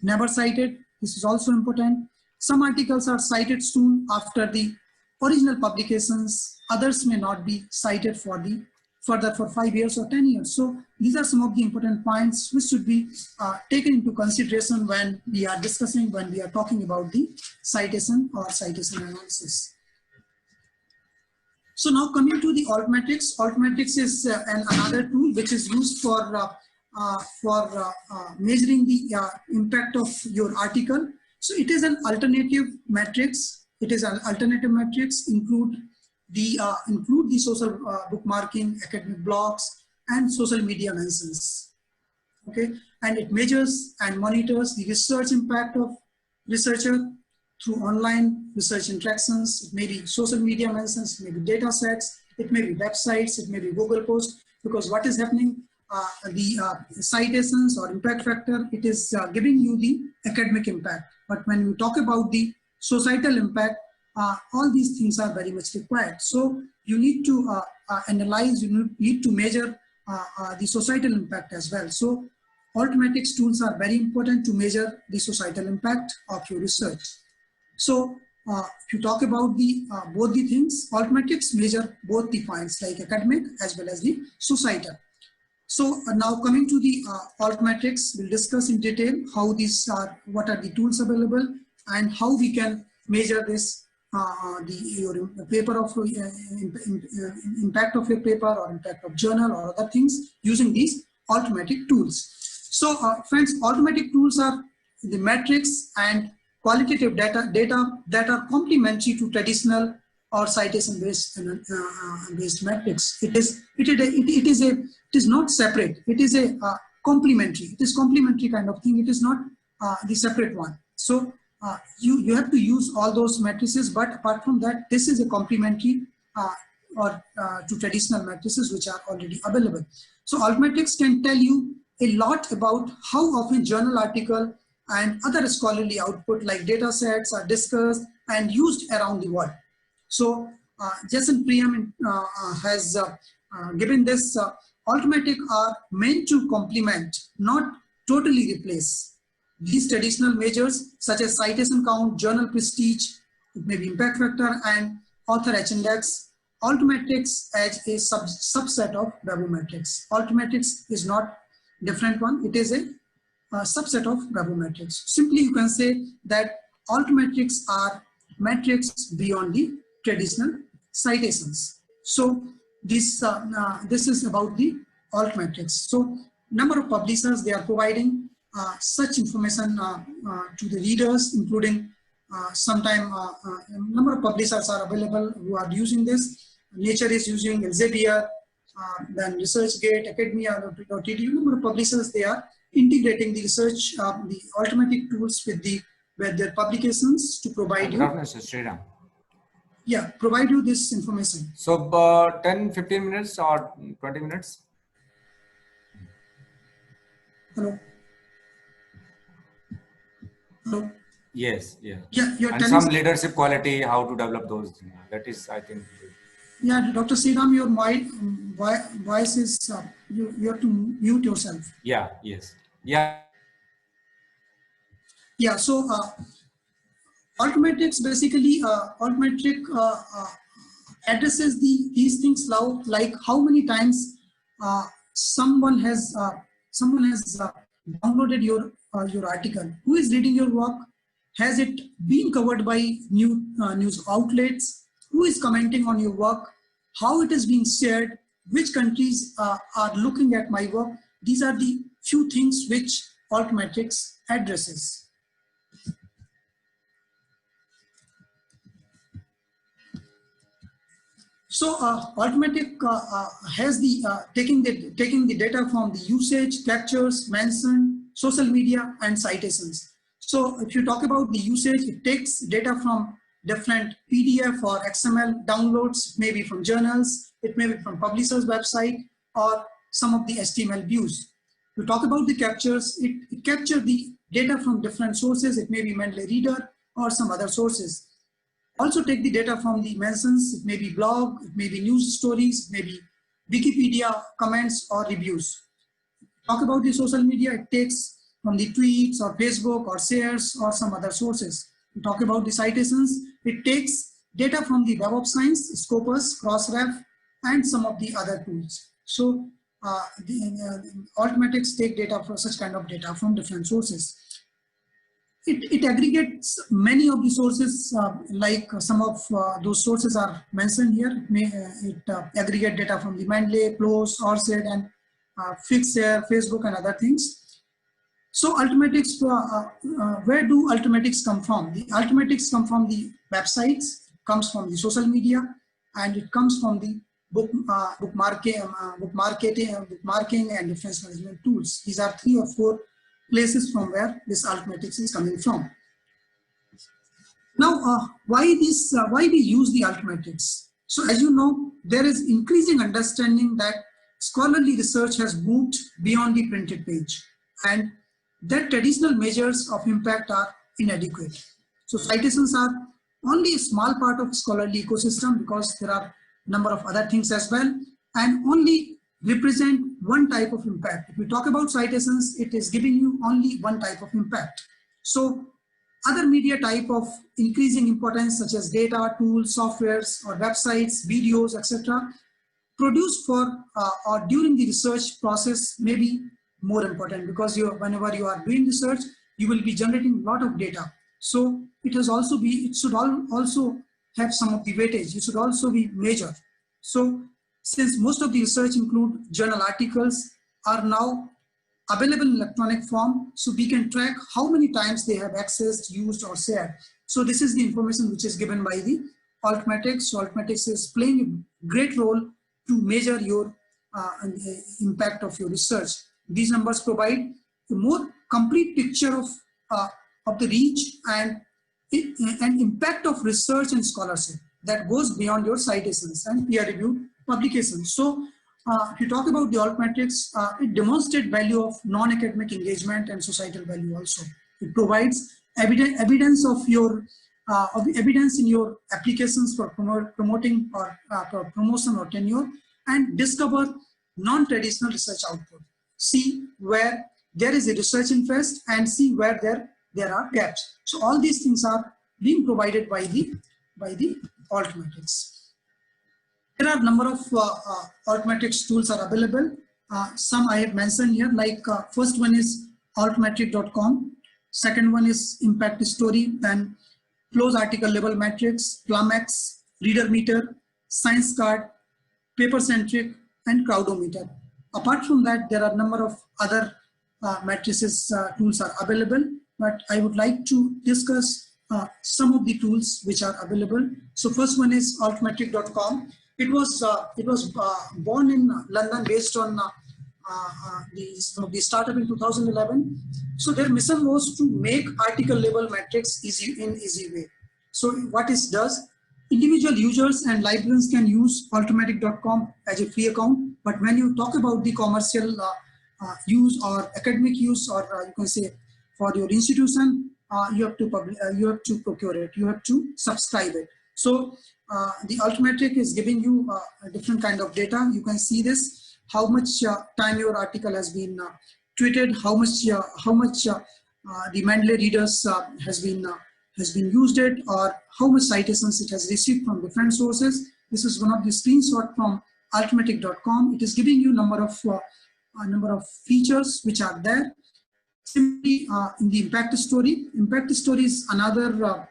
never cited. This is also important. Some articles are cited soon after the original publications. Others may not be cited further for 5 years or 10 years. So these are some of the important points which should be taken into consideration when we are talking about the citation or citation analysis. So now coming to the altmetrics. Altmetrics is another tool which is used for measuring the impact of your article. So it is an alternative metrics. It is an alternative metrics include the social bookmarking, academic blogs, and social media mentions. Okay, and it measures and monitors the research impact of researcher through online research interactions. It may be social media mentions, it may be data sets, it may be websites, it may be Google posts. Because what is happening, the citations or impact factor, it is giving you the academic impact. But when we talk about the societal impact, all these things are very much required. So you need to analyze, you need to measure the societal impact as well. So altmetrics tools are very important to measure the societal impact of your research. So if you talk about the both the things, altmetrics measure both the points like academic as well as the societal. So now coming to the altmetrics, we'll discuss in detail how these are, what are the tools available and how we can measure this your paper of impact of your paper or impact of journal or other things using these altmetric tools. So friends, altmetric tools are the metrics and qualitative data that are complementary to traditional or citation based metrics. It is not separate. It is a complementary. It is complementary kind of thing. It is not the separate one. So you have to use all those matrices, but apart from that, this is a complementary to traditional matrices which are already available. So altmetrics can tell you a lot about how often journal article and other scholarly output like data sets are discussed and used around the world. So Jason Priam has given this altmetric are meant to complement, not totally replace these traditional measures such as citation count, journal prestige, it may be impact factor, and author H index. Altmetrics as a subset of grabometrics. Altmetrics is not different one. It is a subset of grabometrics. Simply you can say that altmetrics are metrics beyond the traditional citations. So this is about the altmetrics. So number of publishers, they are providing such information to the readers, including number of publishers are available who are using this. Nature is using Elsevier, then ResearchGate, Academia.edu. Number of publishers, they are integrating the research, the altmetric tools with their publications to provide you. Yeah, provide you this information. So 10, 15 minutes or 20 minutes? Hello. Hello. Yes, yeah. Yeah, you're and telling some leadership quality, how to develop those. That is, I think. Yeah, Dr. Sriram, your voice is you have to mute yourself. Yeah, yes. Yeah. Yeah, so Altmetrics basically, Altmetric addresses these things now, like how many times someone has downloaded your article, who is reading your work, has it been covered by news outlets, who is commenting on your work, how it is being shared, which countries are looking at my work. These are the few things which Altmetrics addresses. So Altmetric has the taking the data from the usage, captures, mention, social media, and citations. So if you talk about the usage, it takes data from different PDF or XML downloads, maybe from journals, it may be from publishers' website, or some of the HTML views. To talk about the captures, it captures the data from different sources. It may be Mendeley Reader or some other sources. Also take the data from the mentions, it may be blog, it may be news stories, it may be Wikipedia comments or reviews. Talk about the social media, it takes from the tweets or Facebook or shares or some other sources. We talk about the citations, it takes data from the Web of Science, Scopus, Crossref, and some of the other tools. So Altmetrics take data for such kind of data from different sources. It aggregates many of the sources, like some of those sources are mentioned here. It aggregates data from the Mendeley, PLOS, ORCID, and Figshare, Facebook, and other things. So Altmetrics, where do Altmetrics come from? The Altmetrics come from the websites, comes from the social media, and it comes from the bookmarking and reference management tools. These are 3 or 4 places from where this Altmetrics is coming from. Now, why we use the Altmetrics? So as you know, there is increasing understanding that scholarly research has moved beyond the printed page, and that traditional measures of impact are inadequate. So citations are only a small part of scholarly ecosystem, because there are a number of other things as well, and only represent one type of impact. If we talk about citations, it is giving you only one type of impact. So other media type of increasing importance, such as data, tools, softwares, or websites, videos, etc., produced for or during the research process may be more important, because whenever you are doing research, you will be generating a lot of data. So it should also have some of the weightage. It should also be measured. So since most of the research include journal articles are now available in electronic form, so we can track how many times they have accessed, used, or shared. So this is the information which is given by the Altmetrics. So Altmetrics is playing a great role to measure your impact of your research. These numbers provide a more complete picture of the reach and impact of research and scholarship that goes beyond your citations and peer-reviewed publications. So if you talk about the Altmetrics, it demonstrates value of non-academic engagement and societal value also. It provides evidence of your evidence in your applications for promoting or for promotion or tenure, and discover non-traditional research output. See where there is a research interest and see where there are gaps. So all these things are being provided by the Altmetrics. There are a number of Altmetrics tools are available. Some I have mentioned here, like first one is altmetric.com. Second one is Impact Story, then Close Article Level Metrics, Plumex, Reader Meter, Science Card, Paper-Centric, and Crowdometer. Apart from that, there are a number of other matrices tools are available, but I would like to discuss some of the tools which are available. So first one is altmetric.com. It was born in London, based on the startup in 2011. So their mission was to make article level metrics easy way. So what it does, individual users and librarians can use altmetric.com as a free account. But when you talk about the commercial use or academic use, or you can say for your institution, you have to procure it, you have to subscribe it. So the Altmetric is giving you a different kind of data. You can see this. how much time your article has been tweeted, how much the Mendeley readers has been used it, or how much citations it has received from different sources. This is one of the screenshot from Arithmetic.com. It is giving you number of features which are there. Simply in the impact story. Impact story is another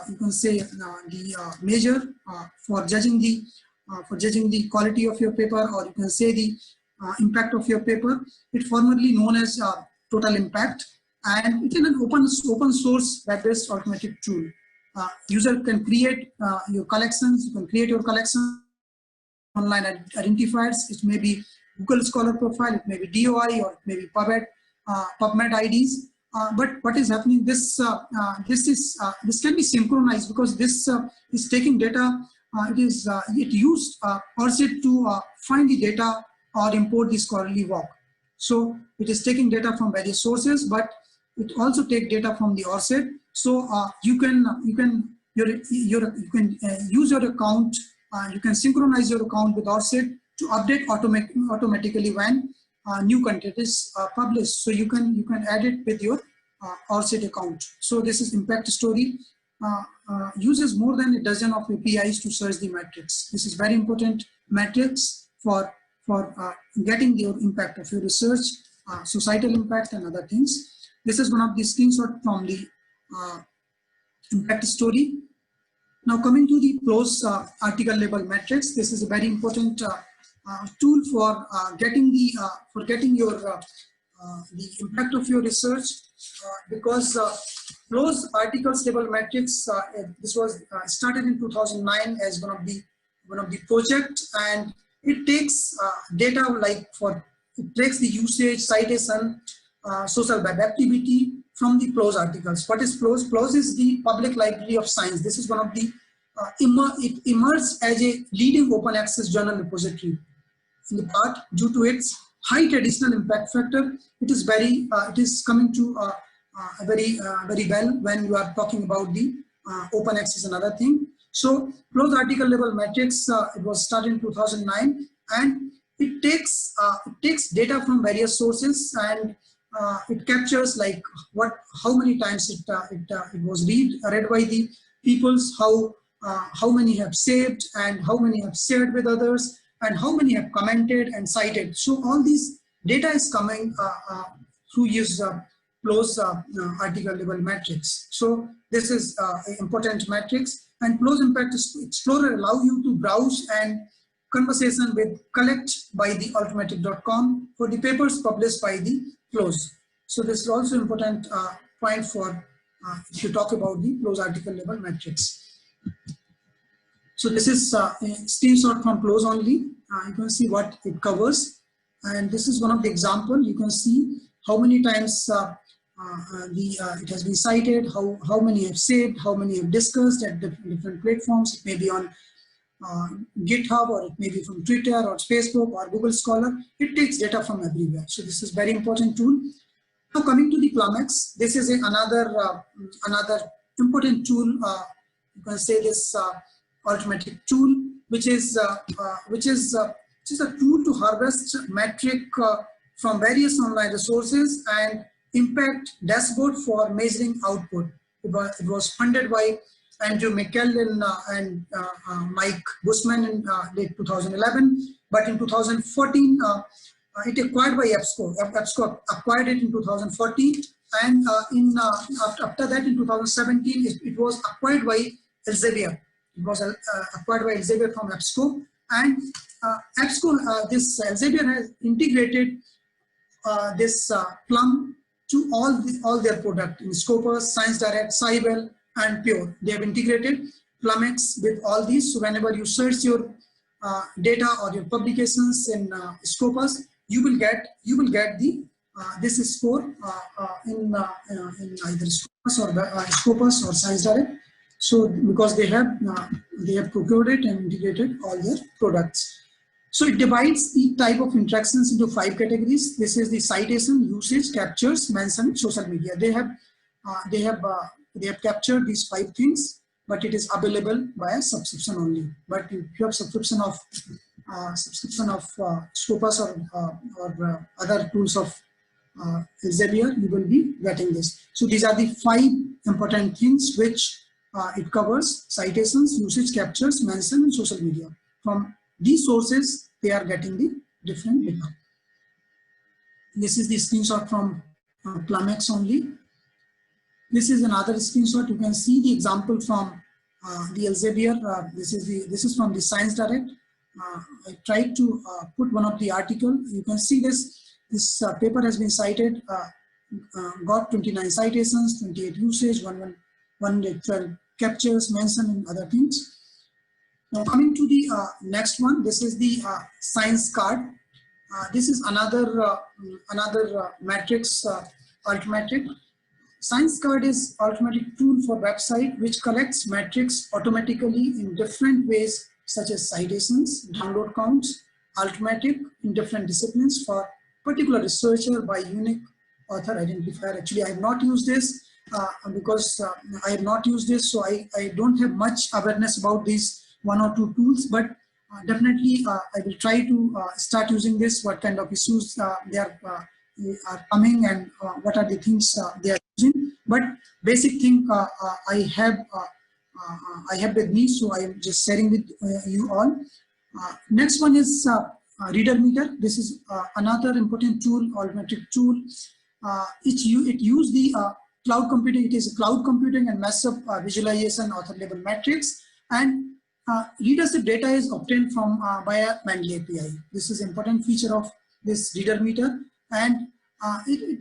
you can say the measure for judging the quality of your paper, or you can say the impact of your paper. It formerly known as total impact, and it is an open source web-based arithmetic tool. User can create your collections. You can create your collection online identifiers. It may be Google Scholar profile, it may be DOI, or it may be PubMed IDs. But what is happening? This can be synchronized, because this is taking data. It used ORCID to find the data or import the scholarly work. So it is taking data from various sources, but it also take data from the ORCID. So you can use your account. You can synchronize your account with ORCID to update automatically when new content is published. So you can add it with your ORCID account. So this is impact story. Uses more than a dozen of APIs to search the metrics. This is very important metrics for getting the impact of your research, societal impact, and other things. This is one of the screenshots from the impact story. Now coming to the PLOS article level metrics. This is a very important tool for getting your the impact of your research, because PLOS articles level metrics. This was started in 2009 as one of the project, and it takes data it takes the usage, citation, social web activity from the PLOS articles. What is PLOS? PLOS is the Public Library of Science. This is one of the it emerged as a leading open access journal repository. In the part, due to its high traditional impact factor, it is coming to very well when you are talking about the open access and other thing. So PLOS article level metrics, it was started in 2009, and it takes data from various sources, and it captures like how many times it was read by the peoples, how many have saved, and how many have shared with others, and how many have commented and cited. So all these data is coming through use PLOS article level metrics. So this is important metrics, and PLOS Impact Explorer allow you to browse and conversation with collect by the Arithmetic.com for the papers published by the PLOS. So this is also important point for if you talk about the PLOS article level metrics. So this is a screenshot from PLOS only. You can see what it covers, and this is one of the example. You can see how many times it has been cited, how many have saved, how many have discussed at different platforms. It may be on GitHub, or it may be from Twitter or Facebook or Google Scholar. It takes data from everywhere. So this is very important tool. Now coming to the Plumex, this is another important tool. You can say this arithmetic tool, which is a tool to harvest metric from various online resources and impact dashboard for measuring output. It was funded by Andrew McKellen and Mike Bushman in late 2011, but in 2014 it acquired by EBSCO. EBSCO acquired it in 2014, and after that in 2017 it was acquired by Elsevier. It was acquired by Elsevier from EBSCO, and EBSCO, this Elsevier has integrated this Plum to all their product in Scopus, ScienceDirect, SciWell, and Pure. They have integrated Plumex with all these. So whenever you search your data or your publications in Scopus, you will get the this score in either Scopus or ScienceDirect. So because they have procured it and integrated all their products. So it divides the type of interactions into 5 categories. This is the citation, usage, captures, mention, social media. They have captured these 5 things, but it is available via subscription only. But if you have subscription of subscription of Scopus or other tools of Elsevier, you will be getting this. So these are the 5 important things which it covers: citations, usage, captures, mention, and social media. From these sources, they are getting the different data. This is the screenshot from Plumex only. This is another screenshot. You can see the example from the Elsevier. This is from the Science Direct. I tried to put one of the article. You can see this paper has been cited, got 29 citations, 28 usage, 112 captures, mention, and other things. Now coming to the next one, this is the Science Card. This is another matrix Altmetric. Science Card is Altmetric tool for website which collects metrics automatically in different ways, such as citations, download counts, Altmetric in different disciplines for particular researcher by unique author identifier. Actually, I have not used this because I have not used this, so I don't have much awareness about these 1 or 2 tools, but definitely I will try to start using this, what kind of issues they are coming, and what are the things they are using. But basic thing I have with me, so I am just sharing with you all. Next one is Reader Meter. This is another important tool, Altmetric tool. It use the cloud computing. It is cloud computing and massive visualization author level metrics, and readership data is obtained from via Mendeley API. This is important feature of this Reader Meter, and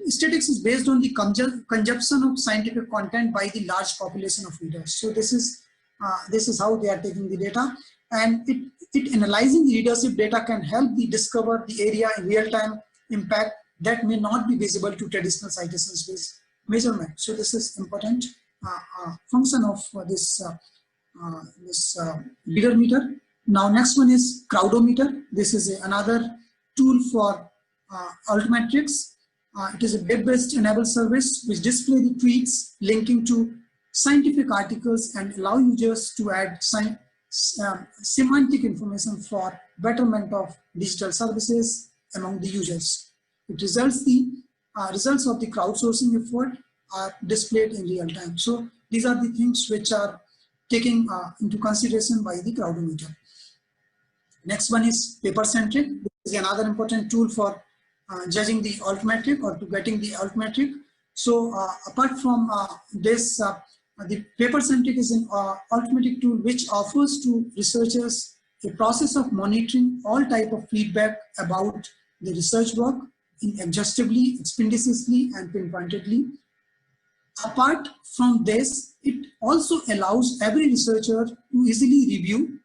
statistics is based on the consumption of scientific content by the large population of readers. So this is how they are taking the data, and it analyzing the readership data can help the discover the area in real time impact that may not be visible to traditional citations based measurement. So this is important function of this Reader Meter. Now next one is Crowdometer. This is another tool for Altmetrics. It is a web-based enabled service which display the tweets linking to scientific articles and allow users to add semantic information for betterment of digital services among the users. It results of the crowdsourcing effort are displayed in real time. So these are the things which are taken into consideration by the Crowdometer. Next one is Papercentric. This is another important tool for judging the Altmetric or to getting the Altmetric. So apart from this, the Papercentric is an Altmetric tool which offers to researchers a process of monitoring all type of feedback about the research work exhaustively, expeditiously, and pinpointedly. Apart from this, it also allows every researcher to easily review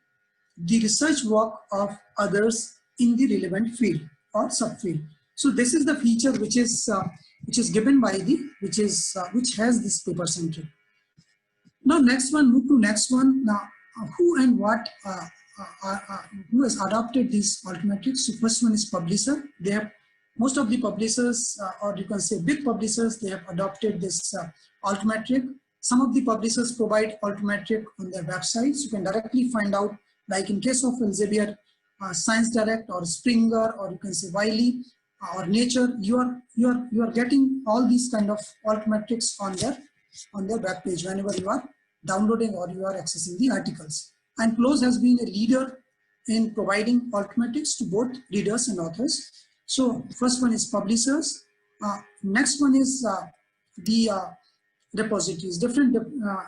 the research work of others in the relevant field or subfield. So this is the feature which is given by the which has this Papercentric. Now next one, move to next one. Now who and what who has adopted these Altmetrics? So first one is publisher. They have most of the publishers, or you can say big publishers, they have adopted this Altmetric. Some of the publishers provide Altmetric on their websites. You can directly find out, like in case of Elsevier, Science Direct or Springer, or you can say Wiley or Nature. You are getting all these kind of Altmetrics on their web page whenever you are downloading or you are accessing the articles. And PLOS has been a leader in providing Altmetrics to both readers and authors. So first one is publishers. Next one is the repositories. Different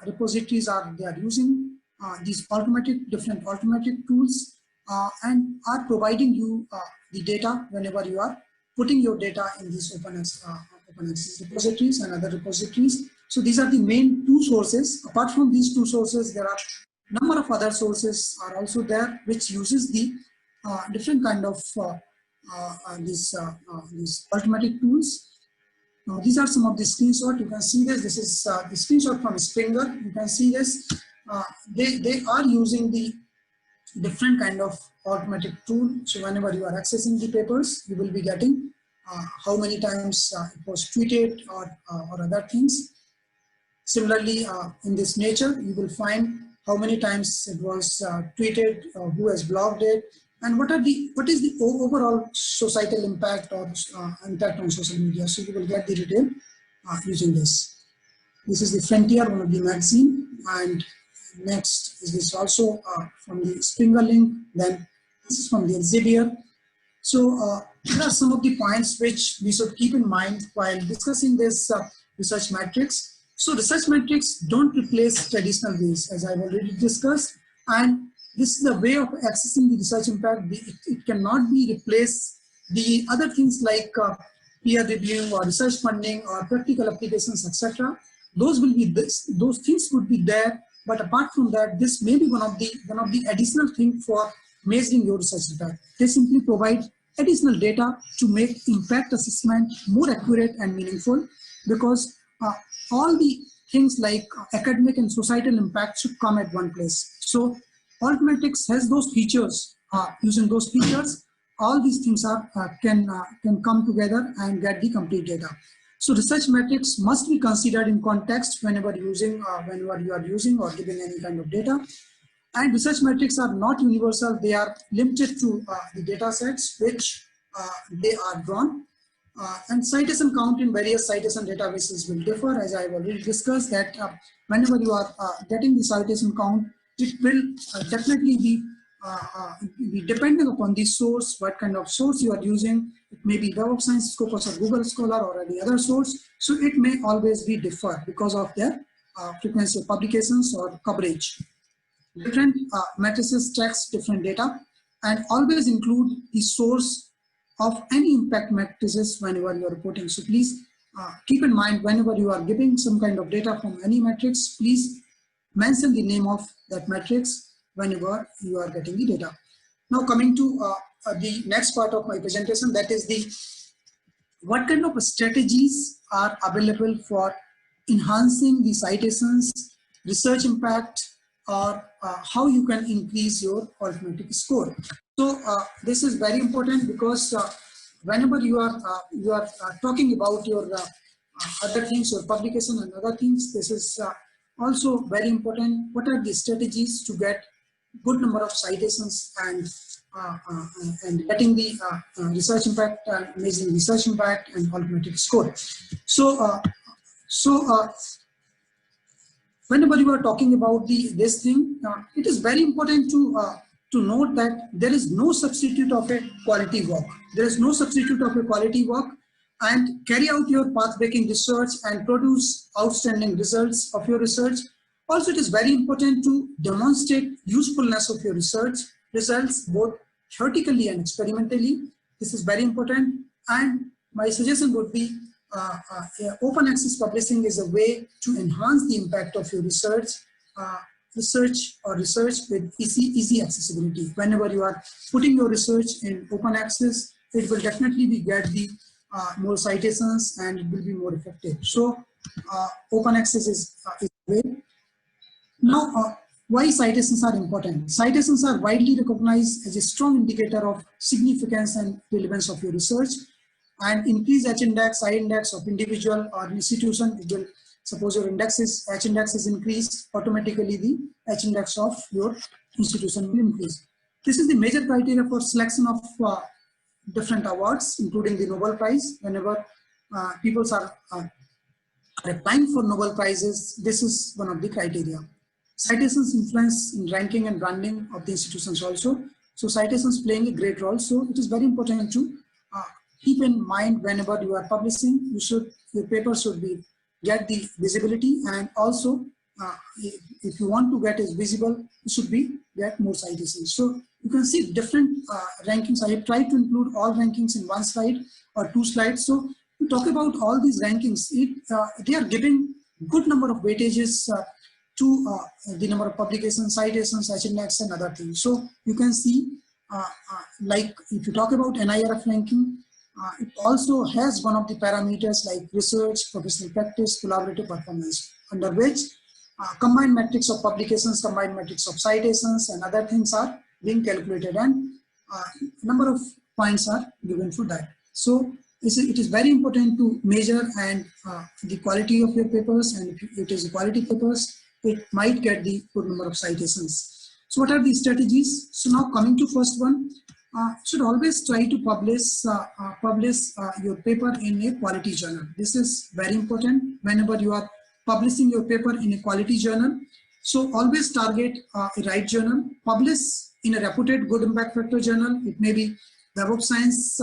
repositories they are using these different Altmetric tools and are providing you the data whenever you are putting your data in these open access repositories and other repositories. So these are the main 2 sources. Apart from these 2 sources, there are a number of other sources are also there which uses the different kind of these Altmetric tools. Now these are some of the screenshots. You can see this. This is the screenshot from Springer. You can see this. They are using the different kind of Altmetric tool. So whenever you are accessing the papers, you will be getting how many times it was tweeted or other things. Similarly, in this Nature, you will find how many times it was tweeted, who has blogged it, and what is the overall societal impact or impact on social media. So you will get the detail using this. This is the Frontier, one of the magazine, and next is this also from the Springer Link. Then this is from the Elsevier. So here are some of the points which we should keep in mind while discussing this research matrix. So research matrix don't replace traditional ways, as I've already discussed, and this is the way of accessing the research impact. It cannot be replaced the other things like peer reviewing or research funding or practical applications, etc. Those will be those things would be there, but apart from that, this may be one of the additional thing for measuring your research impact. They simply provide additional data to make impact assessment more accurate and meaningful, because all the things like academic and societal impact should come at one place. So Altmetrics has those features. Using those features, all these things can come together and get the complete data. So research metrics must be considered in context whenever you are using or giving any kind of data. And research metrics are not universal. They are limited to the data sets which they are drawn. And citation count in various citation databases will differ, as I have already discussed that whenever you are getting the citation count, it will definitely be depending upon the source, what kind of source you are using. It may be Web of Science, Scopus, or Google Scholar, or any other source. So it may always be differ because of their frequency of publications or coverage. Different matrices tracks different data, and always include the source of any impact matrices whenever you are reporting. So please keep in mind, whenever you are giving some kind of data from any matrix, please mention the name of that matrix whenever you are getting the data. Now coming to the next part of my presentation, that is what kind of strategies are available for enhancing the citations, research impact, or how you can increase your Altmetric score. So this is very important, because whenever you are talking about your other things, your publication and other things, this is also very important. What are the strategies to get good number of citations and getting the research impact, measuring research impact and Altmetric score. So whenever you are talking about this thing, it is very important to note that there is no substitute of a quality work. There is no substitute of a quality work, and carry out your path-breaking research and produce outstanding results of your research. Also, it is very important to demonstrate usefulness of your research results, both theoretically and experimentally. This is very important, and my suggestion would be open access publishing is a way to enhance the impact of your research, research with easy accessibility. Whenever you are putting your research in open access, it will definitely be get the more citations and it will be more effective. So open access is a way. Now, why citations are important? Citations are widely recognized as a strong indicator of significance and relevance of your research. And increase H-index, I-index of individual or institution. It will, suppose your H-index is increased, automatically the H-index of your institution will increase. This is the major criteria for selection of different awards, including the Nobel Prize. Whenever people are applying for Nobel Prizes, this is one of the criteria. Citations influence in ranking and branding of the institutions also. So citations playing a great role. So it is very important to keep in mind whenever you are publishing, your paper should get the visibility, and also if you want to get it visible, you should get more citations. So you can see different rankings. I have tried to include all rankings in one slide or two slides. So to talk about all these rankings, they are giving good number of weightages to the number of publications, citations, H-index, and other things. So you can see, like if you talk about NIRF ranking, it also has one of the parameters like research, professional practice, collaborative performance, under which combined metrics of publications, combined metrics of citations, and other things are being calculated, and number of points are given for that. So it is very important to measure and the quality of your papers, and if it is quality papers, it might get the good number of citations. So what are the strategies? So now coming to first one, should always try to publish your paper in a quality journal. This is very important whenever you are publishing your paper in a quality journal. So always target a right journal, publish in a reputed good impact factor journal. It may be Web of Science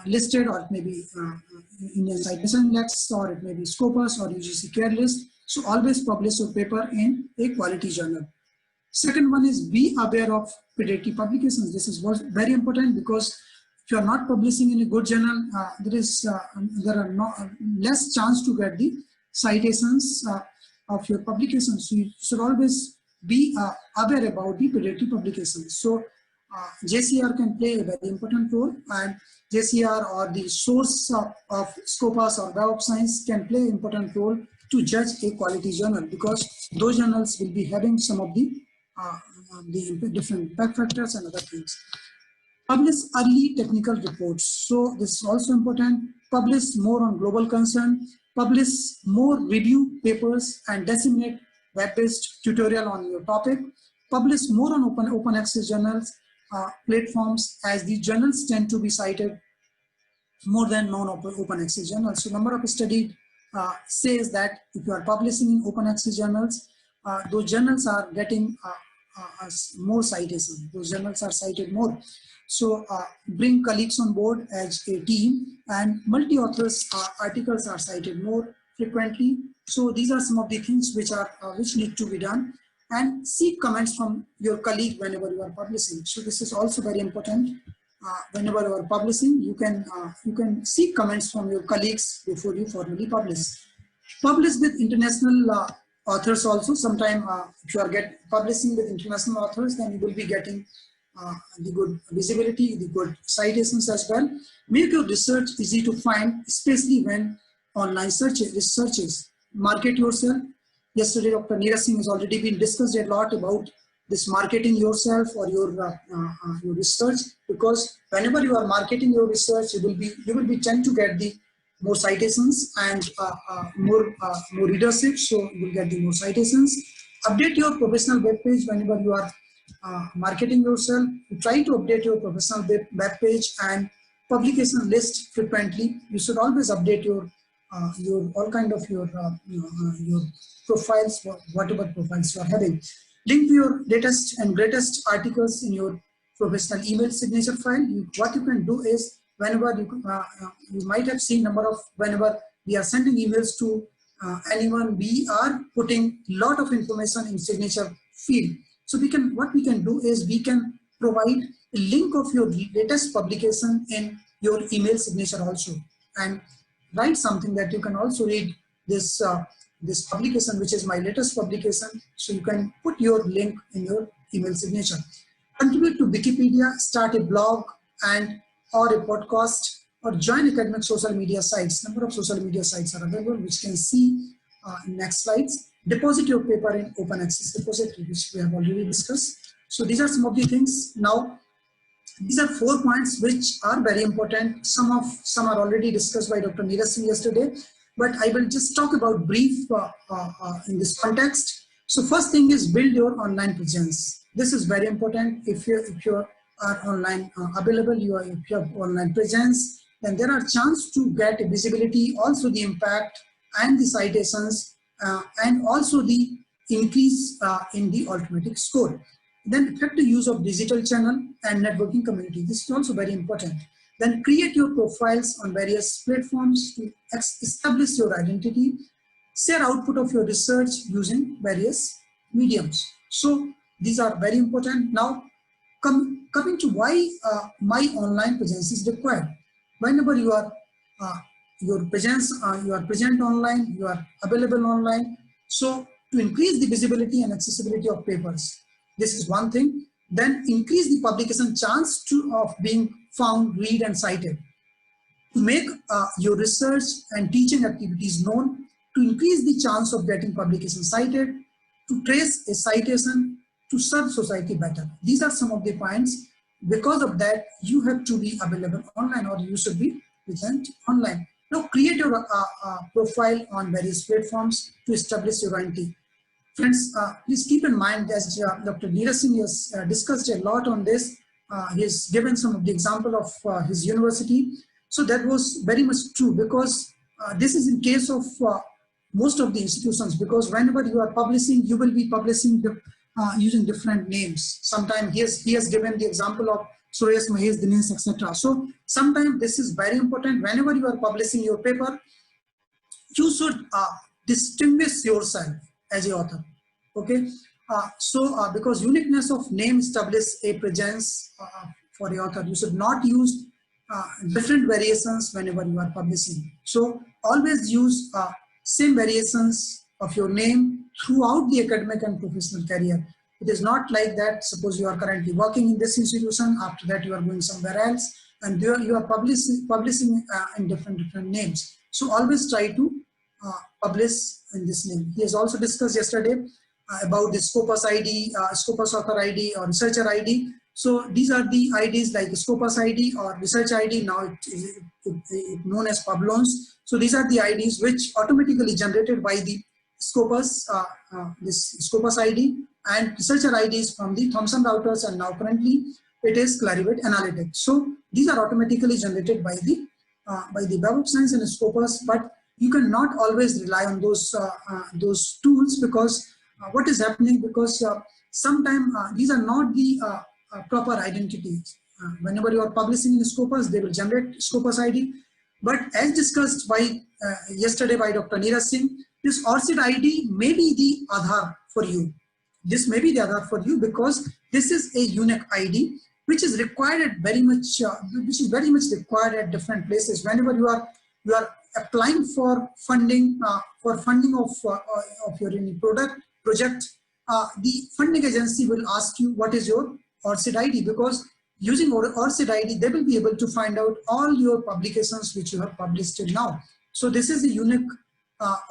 listed, or it may be Indian Citation Index, or it may be Scopus or UGC Care List. So always publish your paper in a quality journal. Second one is be aware of predatory publications. This is very important, because if you are not publishing in a good journal, there are less chance to get the citations of your publications. So you should always be aware about the predatory publications. So JCR can play a very important role, and JCR or the source of Scopus or Web of Science can play an important role to judge a quality journal, because those journals will be having some of the different impact factors and other things. Publish early technical reports. So this is also important. Publish more on global concern. Publish more review papers and disseminate web-based tutorial on your topic. Publish more on open access journals platforms, as the journals tend to be cited more than non-open access journals. So number of studies says that if you are publishing in open access journals, those journals are getting more citation. Those journals are cited more. So bring colleagues on board as a team, and multi-authors articles are cited more frequently. So these are some of the things which need to be done. And seek comments from your colleague whenever you are publishing. So this is also very important. Whenever you are publishing, you can seek comments from your colleagues before you formally publish. Publish with international authors also. Sometime if you are publishing with international authors, then you will be getting the good visibility, the good citations as well. Make your research easy to find, especially when online researches. Market yourself. Yesterday, Dr. Neeraj Singh has already been discussed a lot about this marketing yourself or your research, because whenever you are marketing your research, you will be tend to get the more citations and more readership. So you will get the more citations. Update your professional web page whenever you are marketing yourself. You try to update your professional web page and publication list frequently. You should always update your all kind of your profiles, whatever profiles you are having. Link to your latest and greatest articles in your professional email signature file. What you can do is, whenever you might have seen whenever we are sending emails to anyone, we are putting lot of information in signature field. So what we can do is we can provide a link of your latest publication in your email signature also, and write something that you can also read this publication, which is my latest publication. So you can put your link in your email signature. Contribute to Wikipedia, start a blog or a podcast, or join academic social media sites. Number of social media sites are available, which you can see in next slides. Deposit your paper in open access repository, which we have already discussed. So these are some of the things. Now, these are 4 points which are very important. Some are already discussed by Dr. Neeraj Singh yesterday, but I will just talk about brief in this context. So first thing is build your online presence. This is very important. If you are online available, if you have online presence, then there are chance to get visibility, also the impact and the citations, and also the increase in the arithmetic score. Then effective use of digital channel and networking community. This is also very important. Then create your profiles on various platforms to establish your identity. Share output of your research using various mediums. So these are very important. Now coming to why my online presence is required. Whenever you are your presence, you are present online, you are available online. So to increase the visibility and accessibility of papers, this is one thing. Then increase the publication chance of being found, read, and cited. To make your research and teaching activities known, to increase the chance of getting publication cited, to trace a citation, to serve society better. These are some of the points. Because of that, you have to be available online, or you should be present online. Now create your profile on various platforms to establish your identity. Friends, please keep in mind, as Dr. Neeraj Singh has discussed a lot on this, he has given some of the example of his university. So that was very much true, because this is in case of most of the institutions, because whenever you are publishing, you will be publishing using different names. Sometimes he has given the example of Suresh, Mahesh, Dinesh, etc. So sometimes this is very important. Whenever you are publishing your paper, you should distinguish yourself as a author. Okay, because uniqueness of name establishes a presence for the author. You should not use different variations whenever you are publishing. So always use same variations of your name throughout the academic and professional career. It is not like that. Suppose you are currently working in this institution, after that you are going somewhere else, and there you are publishing in different names. So always try to publish in this name. He has also discussed yesterday about the Scopus ID, Scopus Author ID or Researcher ID. So these are the IDs like Scopus ID or Research ID. Now it is known as Publons. So these are the IDs which automatically generated by the Scopus, this Scopus ID, and Researcher IDs from the Thomson Reuters, and now currently it is Clarivate Analytics. So these are automatically generated by the Web of Science and Scopus, but you cannot always rely on those tools, because what is happening, because sometimes these are not the proper identities. Whenever you are publishing in Scopus, they will generate Scopus ID. But as discussed by yesterday by Dr. Neeraj Singh, this ORCID ID may be the Aadhaar for you. This may be the Aadhaar for you, because this is a unique ID which is required at very much required at different places. Whenever you are applying for funding of your any project, the funding agency will ask you what is your ORCID ID, because using ORCID ID they will be able to find out all your publications which you have published till now. So this is a unique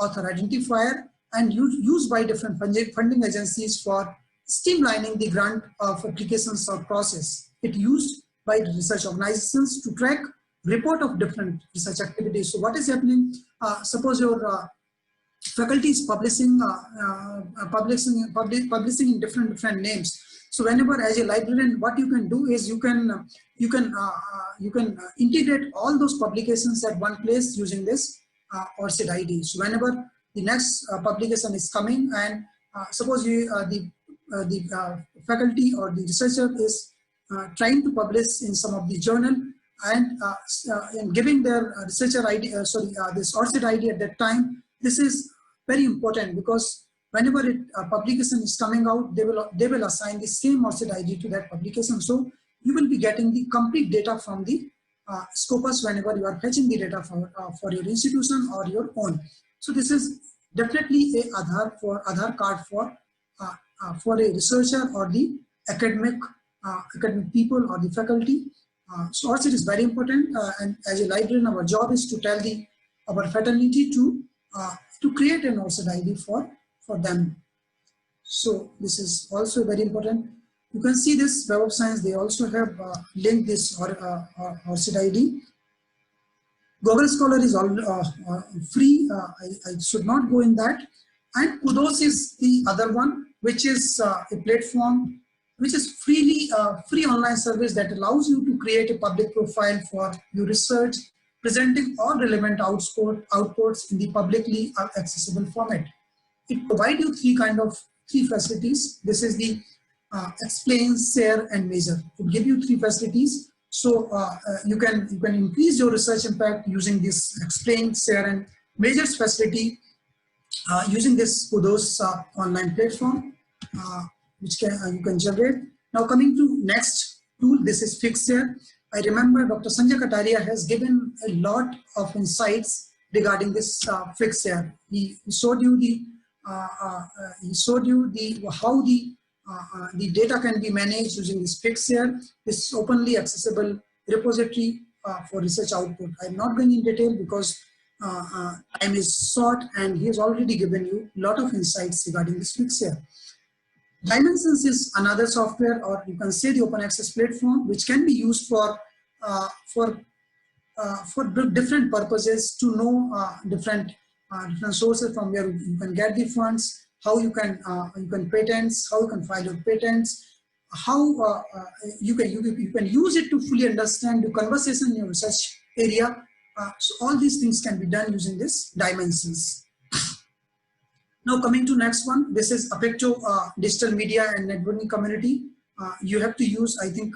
author identifier, and used by different funding agencies for streamlining the grant of applications or process. It used by research organizations to track report of different research activities. So what is happening? Suppose your faculty is publishing in different names. So whenever, as a librarian, what you can do is you can integrate all those publications at one place using this ORCID ID. So whenever the next publication is coming, and suppose the faculty or the researcher is trying to publish in some of the journal, and giving their researcher ID, this ORCID ID at that time, this is very important, because whenever a publication is coming out, they will assign the same ORCID ID to that publication. So you will be getting the complete data from the Scopus whenever you are fetching the data for your institution or your own. So this is definitely a Aadhaar card for a researcher or the academic people or the faculty. So ORCID is very important, and as a librarian, our job is to tell our fraternity to create an ORCID ID for them. So this is also very important. You can see this Web of Science, they also have linked this ORCID ID. Google Scholar is all free. I should not go in that. And Kudos is the other one, which is a platform which is free online service that allows you to create a public profile for your research, presenting all relevant outputs in the publicly accessible format. It provides you three facilities. This is the explain, share, and measure. It gives you three facilities. So you can increase your research impact using this explain, share, and measures facility using this Kudos online platform, which you can generate. Now coming to next tool, this is Figshare. I remember Dr. Sanjay Kataria has given a lot of insights regarding this Figshare. He showed you how the data can be managed using this Figshare, this openly accessible repository for research output. I'm not going in detail because time is short, and he has already given you a lot of insights regarding this Figshare. Dimensions is another software, or you can say the open access platform, which can be used for different purposes, to know different sources from where you can get the funds, how you can patents, how you can file your patents, how you can use it to fully understand the conversation in your research area. So all these things can be done using this dimensions. Now coming to next one, this is Apecto digital media and networking community. You have to use, I think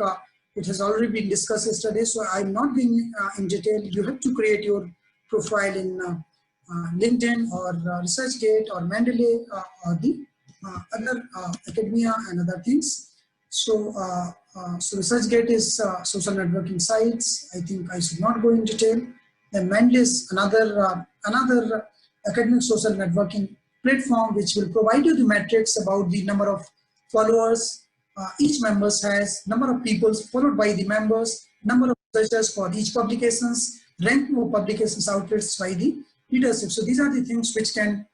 it has already been discussed yesterday, so I'm not going in detail. You have to create your profile in LinkedIn or ResearchGate or Mendeley or the other academia and other things. So, so ResearchGate is social networking sites. I think I should not go in detail. Then Mendeley is another academic social networking platform which will provide you the metrics about the number of followers each members has, number of people followed by the members, number of researchers for each publications, ranking of publications outlets by the leadership. So these are the things which can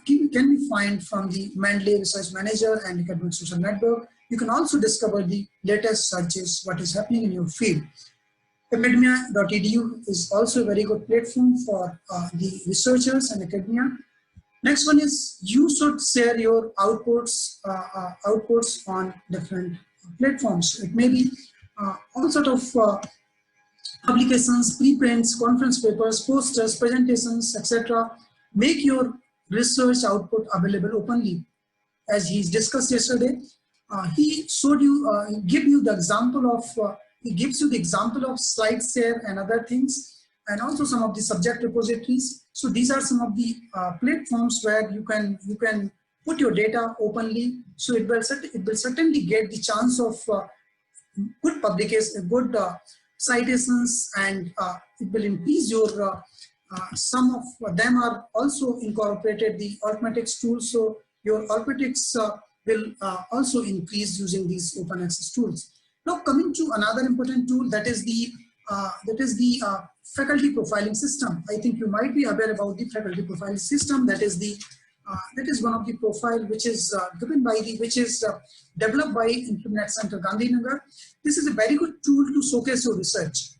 be found from the Mendeley Research Manager and Academic Social Network. You can also discover the latest searches, what is happening in your field. Academia.edu is also a very good platform for the researchers and academia. Next one is you should share your outputs on different platforms. It may be all sort of publications, preprints, conference papers, posters, presentations, etc. Make your research output available openly. As he's discussed yesterday, he showed you, give you the example of, he gives you the example of SlideShare and other things, and also some of the subject repositories. So these are some of the platforms where you can put your data openly. So it will certainly get the chance of good publication, good citations, and it will increase your. Some of them are also incorporated the Arithmetics tool. So your Arithmetics will also increase using these open access tools. Now coming to another important tool, that is the faculty profiling system. I think you might be aware about the faculty profiling system. That is one of the profile which is developed by Internet Center Gandhinagar. This is a very good tool to showcase your research.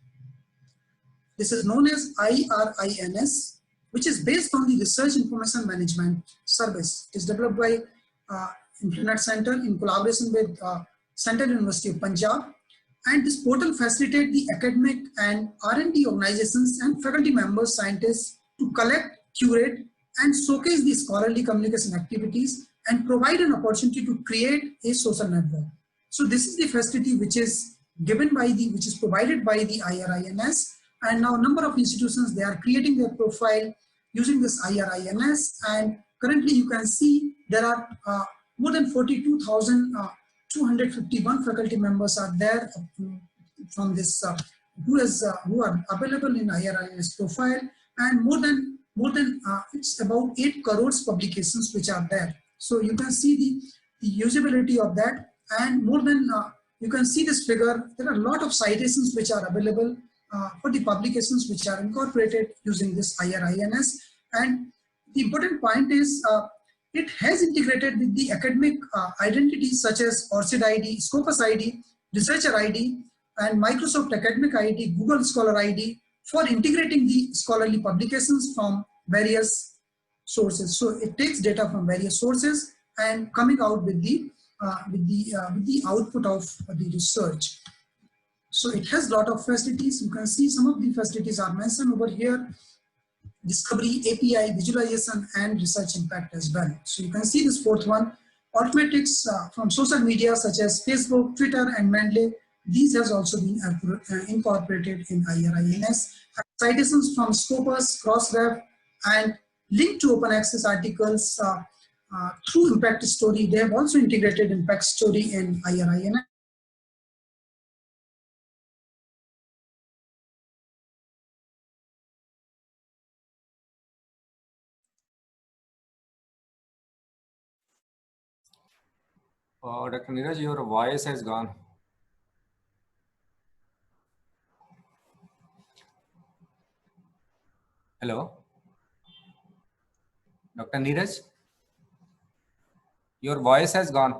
This is known as IRINS, which is based on the Research Information Management Service. It is developed by Internet Center in collaboration with Central University of Punjab. And this portal facilitates the academic and R&D organizations and faculty members, scientists to collect, curate, and showcase the scholarly communication activities and provide an opportunity to create a social network. So this is the facility which is provided by the IRINS. And now number of institutions, they are creating their profile using this IRINS. And currently you can see there are more than 42,251 faculty members are there from this who are available in IRINS profile, and more than it's about 8 crores publications which are there. So you can see the usability of that, and more than you can see this figure. There are a lot of citations which are available for the publications which are incorporated using this IRINS. And the important point is it has integrated with the academic identities such as ORCID ID, Scopus ID, Researcher ID, and Microsoft Academic ID, Google Scholar ID for integrating the scholarly publications from various sources. So it takes data from various sources and coming out with the output of the research. So it has a lot of facilities. You can see some of the facilities are mentioned over here: discovery, API, visualization, and research impact as well. So you can see this fourth one, Arithmetics from social media such as Facebook, Twitter, and Mendeley. These has also been incorporated in IRINS. Citations from Scopus, Crossref, and link to open access articles through Impact Story. They have also integrated Impact Story in IRINS. Dr. Neeraj, your voice has gone. Hello? Dr. Neeraj? Your voice has gone.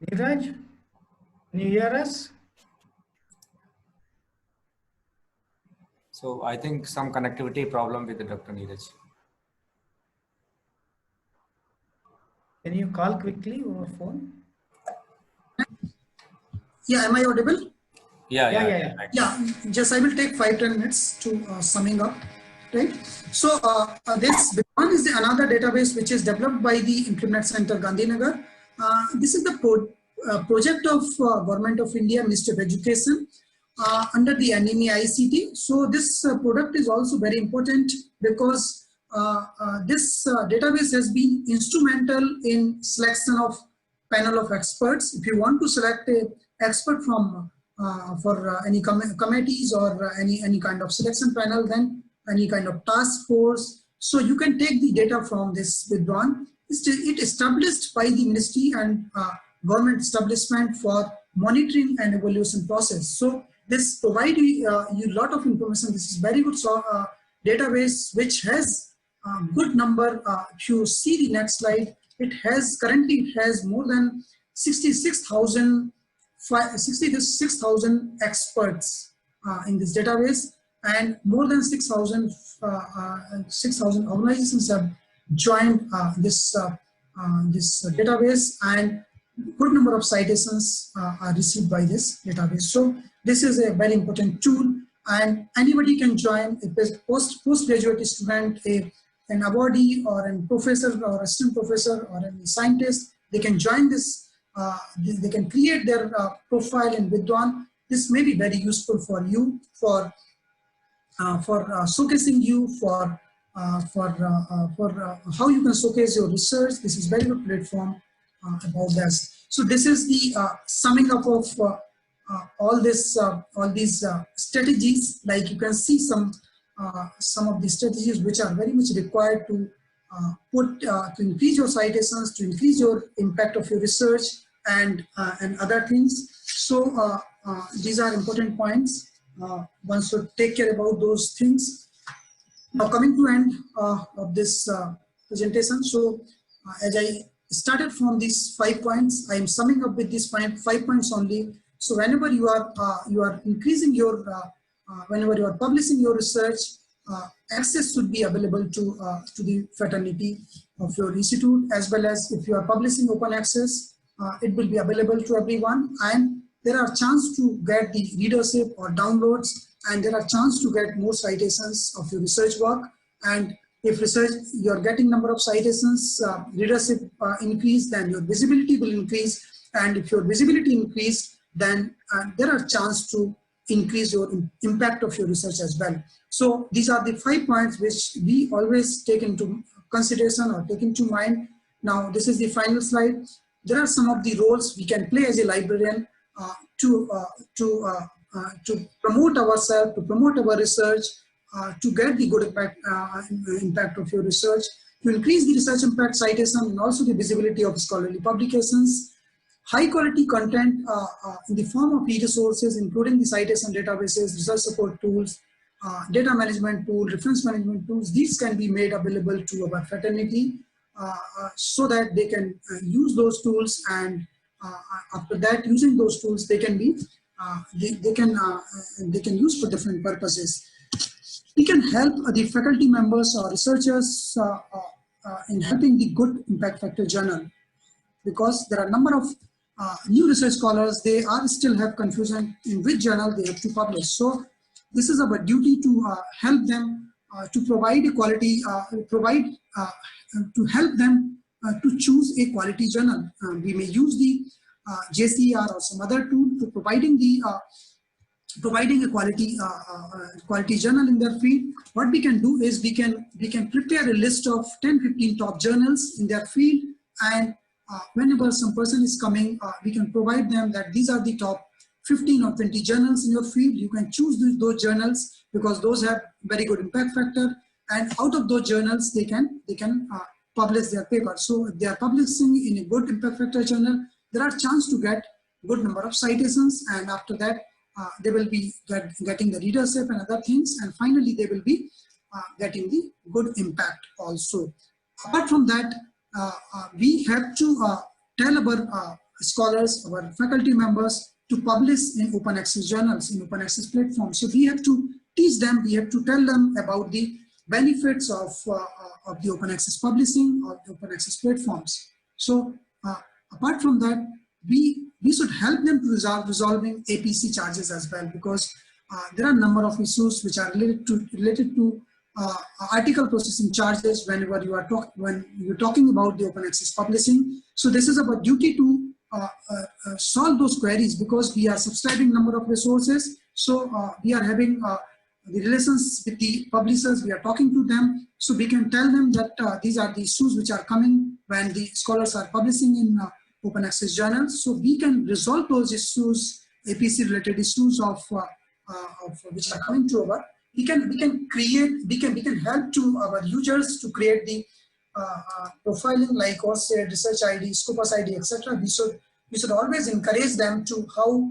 Neeraj, can you hear us? So I think some connectivity problem with Dr. Neeraj. Can you call quickly over phone? Yeah, am I audible? Yeah. Yeah, just I will take 5-10 minutes to summing up, right? So this one is another database which is developed by the Implement Center Gandhinagar. This is the project of Government of India, Ministry of Education, under the NME ICT. So this product is also very important because this database has been instrumental in selection of panel of experts. If you want to select a expert from for any committees or any kind of selection panel, then any kind of task force. So you can take the data from this Vidwan. It established by the ministry and government establishment for monitoring and evaluation process. So this provide you a lot of information. This is very good database which has good number. If you see the next slide, it has currently more than 66,000 experts in this database, and more than 6,000 organizations have joined this database, and good number of citations are received by this database. So this is a very important tool, and anybody can join. A postgraduate student, an awardee or a professor or assistant professor or a scientist, they can join this. They can create their profile in Vidwan. This may be very useful for you for showcasing you for how you can showcase your research. This is very good platform about this. So this is the summing up of all these strategies. Like you can see some of the strategies which are very much required to to increase your citations, to increase your impact of your research, and other things. So these are important points. One should take care about those things. Now coming to end of this presentation. So as I started from these 5 points, I am summing up with these 5 points only. So whenever you are increasing your, whenever you are publishing your research, access should be available to the fraternity of your institute, as well as if you are publishing open access, it will be available to everyone, and there are chance to get the readership or downloads, and there are chance to get more citations of your research work. And if research you are getting number of citations, readership increase, then your visibility will increase, and if your visibility increase, then there are chance to increase your impact of your research as well. So these are the 5 points which we always take into consideration or take into mind. Now this is the final slide. There are some of the roles we can play as a librarian to promote ourselves, to promote our research, to get the good impact of your research, to increase the research impact, citation, and also the visibility of scholarly publications. High quality content in the form of e-resources, including the citation databases, research support tools, data management tool, reference management tools. These can be made available to our fraternity so that they can use those tools, and after that, using those tools, they can be they can use for different purposes. We can help the faculty members or researchers in helping the good impact factor journal, because there are a number of new research scholars, they are still have confusion in which journal they have to publish. So this is our duty to help them to provide a quality, to help them to choose a quality journal. We may use the JCR or some other tool to providing a quality journal in their field. What we can do is we can prepare a list of 10-15 top journals in their field, and whenever some person is coming, we can provide them that these are the top 15 or 20 journals in your field. You can choose those journals because those have very good impact factor, and out of those journals they can publish their paper. So if they are publishing in a good impact factor journal, there are chance to get good number of citations, and after that they will be getting the readership and other things, and finally they will be getting the good impact also. Apart from that, we have to tell our scholars, our faculty members to publish in open access journals, in open access platforms. So we have to teach them, we have to tell them about the benefits of the open access publishing or the open access platforms. So apart from that, we should help them to resolving APC charges as well, because there are a number of issues which are related to article processing charges whenever you are when you're talking about the open access publishing. So this is our duty to solve those queries, because we are subscribing number of resources. So we are having the relations with the publishers, we are talking to them, so we can tell them that these are the issues which are coming when the scholars are publishing in open access journals. So we can resolve those issues, APC related issues of which are coming to our. We can help to our users to create the profiling like ORCID, Research ID, Scopus ID, etc. We should always encourage them to how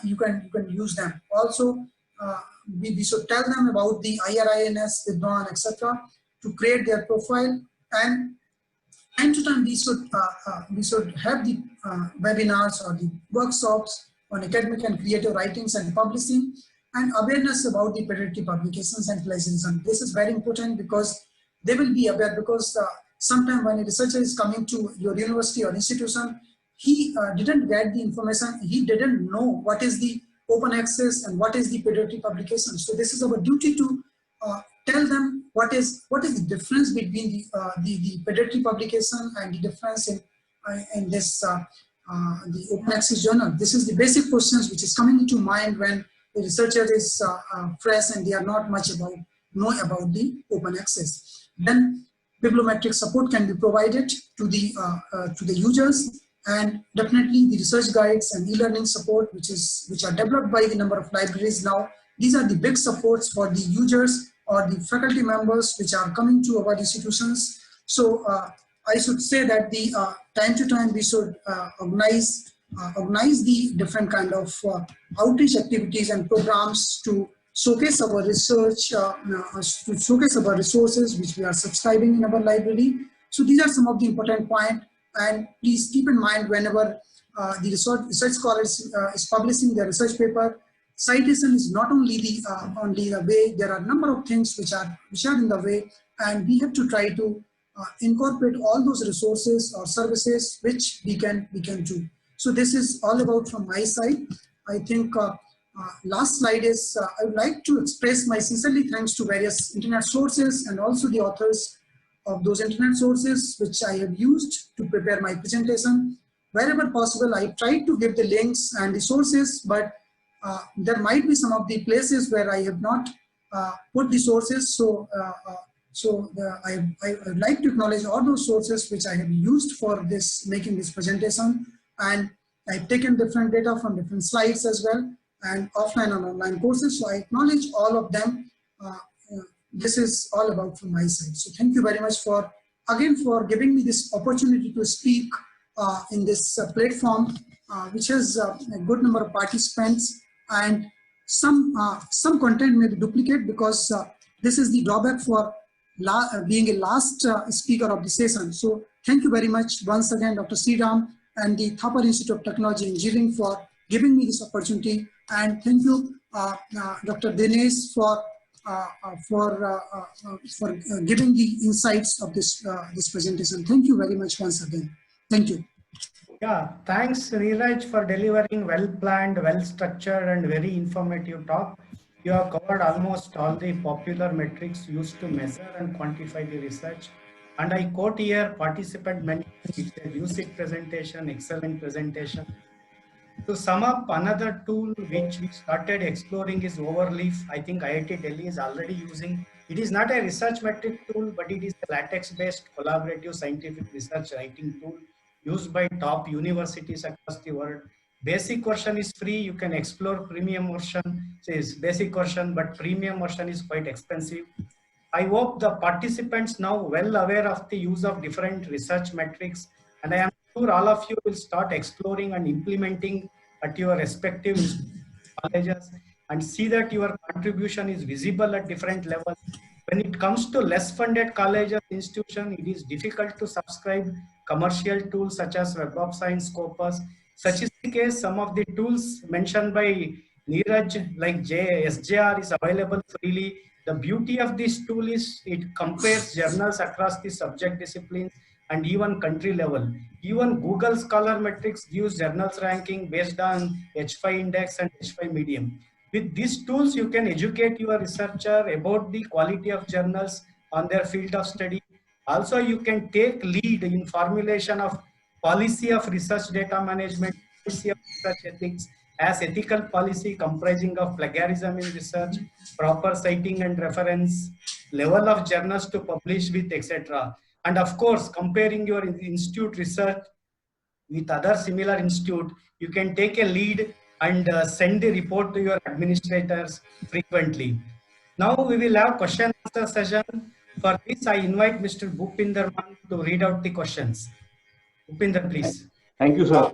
you can use them. Also, we should tell them about the IRINS, Vidwan, etc. to create their profile, and time to time we should have the webinars or the workshops on academic and creative writings and publishing, and awareness about the predatory publications and plagiarism. This is very important, because they will be aware, because sometimes when a researcher is coming to your university or institution, he didn't get the information, he didn't know what is the open access and what is the predatory publication. So this is our duty to tell them what is the difference between the predatory publication and the difference in this the open access journal. This is the basic questions which is coming into mind when the researcher is fresh and they are not much know about the open access. Then bibliometric support can be provided to the users, and definitely the research guides and e-learning support which are developed by the number of libraries now. These are the big supports for the users or the faculty members which are coming to our institutions. So I should say that the time to time we should organize the different kind of outreach activities and programs to showcase our research, to showcase our resources which we are subscribing in our library. So these are some of the important points, and please keep in mind whenever the research scholar is publishing their research paper, citation is not only the way. There are a number of things which are in the way, and we have to try to incorporate all those resources or services which we can do. So this is all about from my side. I think last slide is I would like to express my sincerely thanks to various internet sources and also the authors of those internet sources which I have used to prepare my presentation. Wherever possible, I tried to give the links and the sources, but there might be some of the places where I have not put the sources. So I would like to acknowledge all those sources which I have used for making this presentation, and I've taken different data from different slides as well, and offline and online courses. So I acknowledge all of them. This is all about from my side. So thank you very much for giving me this opportunity to speak in this platform, which has a good number of participants, and some content may be duplicate, because this is the drawback for being a last speaker of the session. So thank you very much once again, Dr. Sriram and the Thapar Institute of Technology and Engineering for giving me this opportunity, and thank you, Dr. Dinesh, for giving the insights of this presentation. Thank you very much once again. Thank you. Yeah, thanks Neeraj for delivering well-planned, well-structured and very informative talk. You have covered almost all the popular metrics used to measure and quantify the research. And I quote here, participant mentioned it's a lucid presentation, excellent presentation. To sum up, another tool which we started exploring is Overleaf. I think IIT Delhi is already using. It is not a research metric tool, but it is a LaTeX-based collaborative scientific research writing tool used by top universities across the world. Basic version is free. You can explore premium version. So it's basic version, but premium version is quite expensive. I hope the participants now well aware of the use of different research metrics, and I am sure all of you will start exploring and implementing at your respective colleges and see that your contribution is visible at different levels. When it comes to less funded colleges, institutions, it is difficult to subscribe commercial tools such as Web of Science, Scopus. Such is the case, some of the tools mentioned by Neeraj, like SJR, is available freely. The beauty of this tool is it compares journals across the subject disciplines and even country level. Even Google Scholar Metrics gives journals ranking based on H5 index and H5 medium. With these tools, you can educate your researcher about the quality of journals on their field of study. Also, you can take lead in formulation of policy of research data management, policy of research ethics, as ethical policy comprising of plagiarism in research, proper citing and reference, level of journals to publish with, etc. And of course, comparing your institute research with other similar institute, you can take a lead and send the report to your administrators frequently. Now we will have question answer session. For this, I invite Mr. Bhupinder Man to read out the questions. Bhupinder, please. Thank you, sir.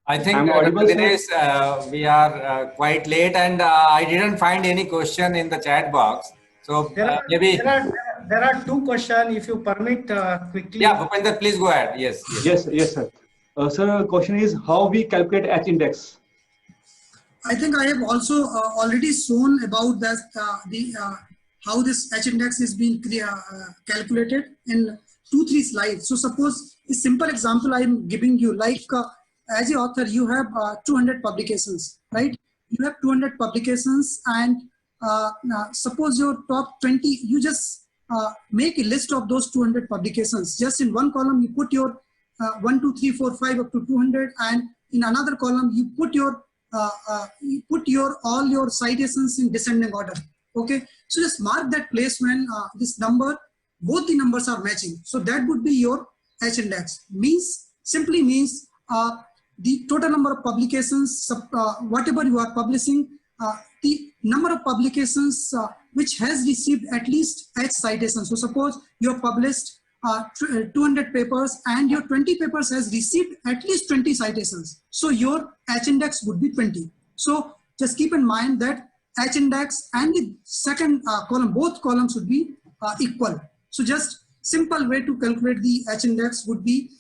I think I'm audible, Dr. Dinesh, we are quite late, and I didn't find any question in the chat box. So maybe there are two questions. If you permit, quickly. Yeah, Bhupinder, please go ahead. Yes. Yes, sir. Sir, question is how we calculate H index. I think I have also already shown about that how this H index is being calculated in 2-3 slides. So suppose a simple example I am giving you, like as an author, you have 200 publications, right? You have 200 publications, and suppose your top 20, you just make a list of those 200 publications. Just in one column, you put your 1, 2, 3, 4, 5 up to 200, and in another column, you put your all your citations in descending order. Okay, so just mark that place when this number, both the numbers are matching. So that would be your H index. Simply means the total number of publications, whatever you are publishing, the number of publications which has received at least H citations. So suppose you have published 200 papers and your 20 papers has received at least 20 citations. So your H index would be 20. So just keep in mind that H index and the second column, both columns would be equal. So just simple way to calculate the H index would be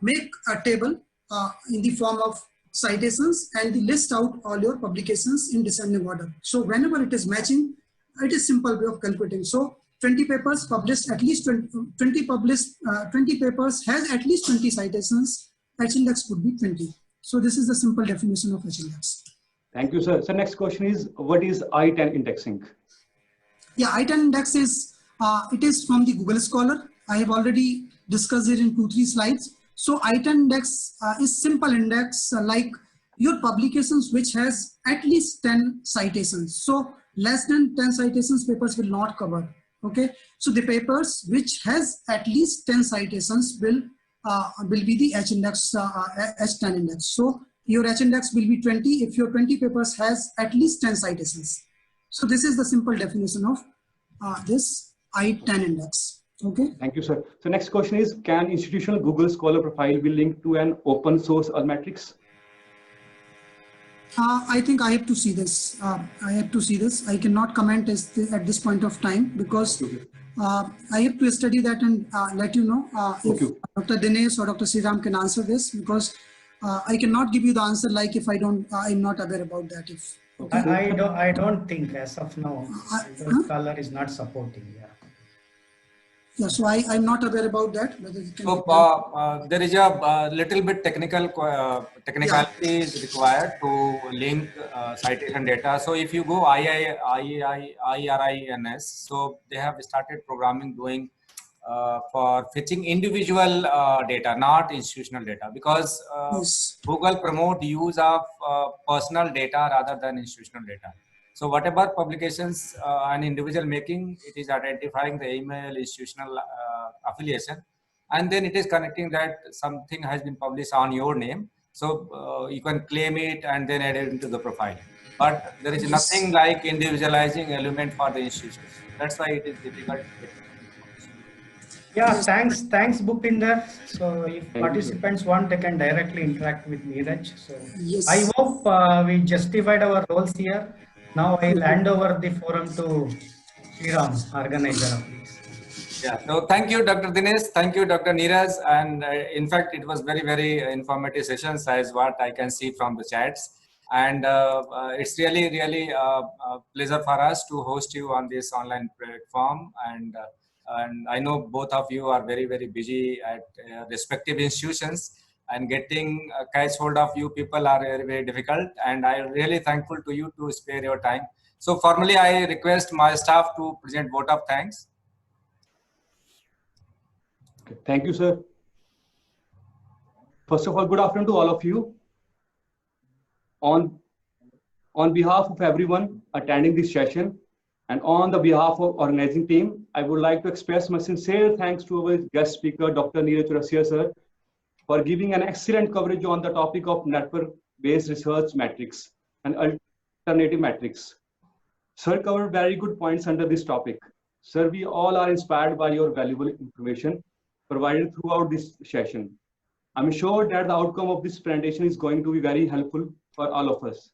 make a table in the form of citations and list out all your publications in descending order. So whenever it is matching, it is simple way of calculating. So 20 papers published, at least 20 papers has at least 20 citations, H index would be 20. So this is the simple definition of H index. Thank you, sir. So next question is, what is I10 indexing? Yeah, I10 index is, it is from the Google Scholar. I have already discussed it in 2-3 slides. So I10 index is simple index like your publications which has at least 10 citations. So less than 10 citations papers will not cover. Okay, so the papers which has at least 10 citations will be the H index, H10 index. So your H index will be 20 if your 20 papers has at least 10 citations. So this is the simple definition of this I10 index. Okay. Thank you, sir. So next question is, can institutional Google Scholar profile be linked to an open source Altmetrics? I think I have to see this. I cannot comment at this point of time because I have to study that and let you know if Dr. Dinesh or Dr. Sriram can answer this, because I cannot give you the answer like if I'm not aware about that. If okay. I don't think as of now Google Scholar is not supporting. Yeah, so I'm not aware about that. Whether it can there is a little bit technicality is required to link citation data. So if you go IRINS, so they have started programming doing for fetching individual data, not institutional data, because yes. Google promote use of personal data rather than institutional data. So whatever publications an individual making, it is identifying the email, institutional affiliation, and then it is connecting that something has been published on your name. So you can claim it and then add it into the profile. But there is nothing like individualizing element for the institutions. That's why it is difficult. Yeah, thanks Bhupinder. So if participants want, they can directly interact with Neeraj. So yes. I hope we justified our roles here. Now I'll hand over the forum to Sriram, organizer of this. Yeah. So thank you, Dr. Dinesh. Thank you, Dr. Neeraj. And in fact, it was very informative sessions as what I can see from the chats. And it's really a pleasure for us to host you on this online platform. And I know both of you are very busy at respective institutions, and getting catch hold of you people are very difficult. And I'm really thankful to you to spare your time. So formally, I request my staff to present vote of thanks. Okay. Thank you, sir. First of all, good afternoon to all of you. On behalf of everyone attending this session and on the behalf of organizing team, I would like to express my sincere thanks to our guest speaker, Dr. Neeraj Chaurasia, sir, for giving an excellent coverage on the topic of network-based research metrics and alternative metrics. Sir covered very good points under this topic. Sir, we all are inspired by your valuable information provided throughout this session. I'm sure that the outcome of this presentation is going to be very helpful for all of us.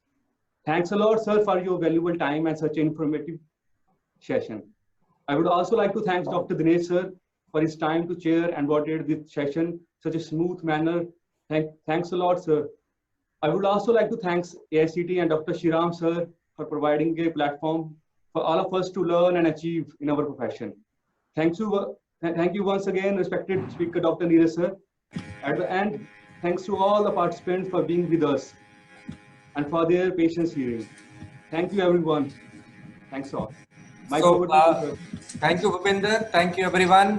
Thanks a lot, sir, for your valuable time and such an informative session. I would also like to thank Dr. Dinesh, sir, for his time to chair and moderate this session such a smooth manner. Thanks a lot, sir. I would also like to thank AICTE and Dr. Shriram, sir, for providing a platform for all of us to learn and achieve in our profession. Thank you once again, respected speaker, Dr. Neeraj, sir. At the end, thanks to all the participants for being with us and for their patience hearing. Thank you, everyone. Thanks all. So, thank you, Bhupinder. Thank you, everyone.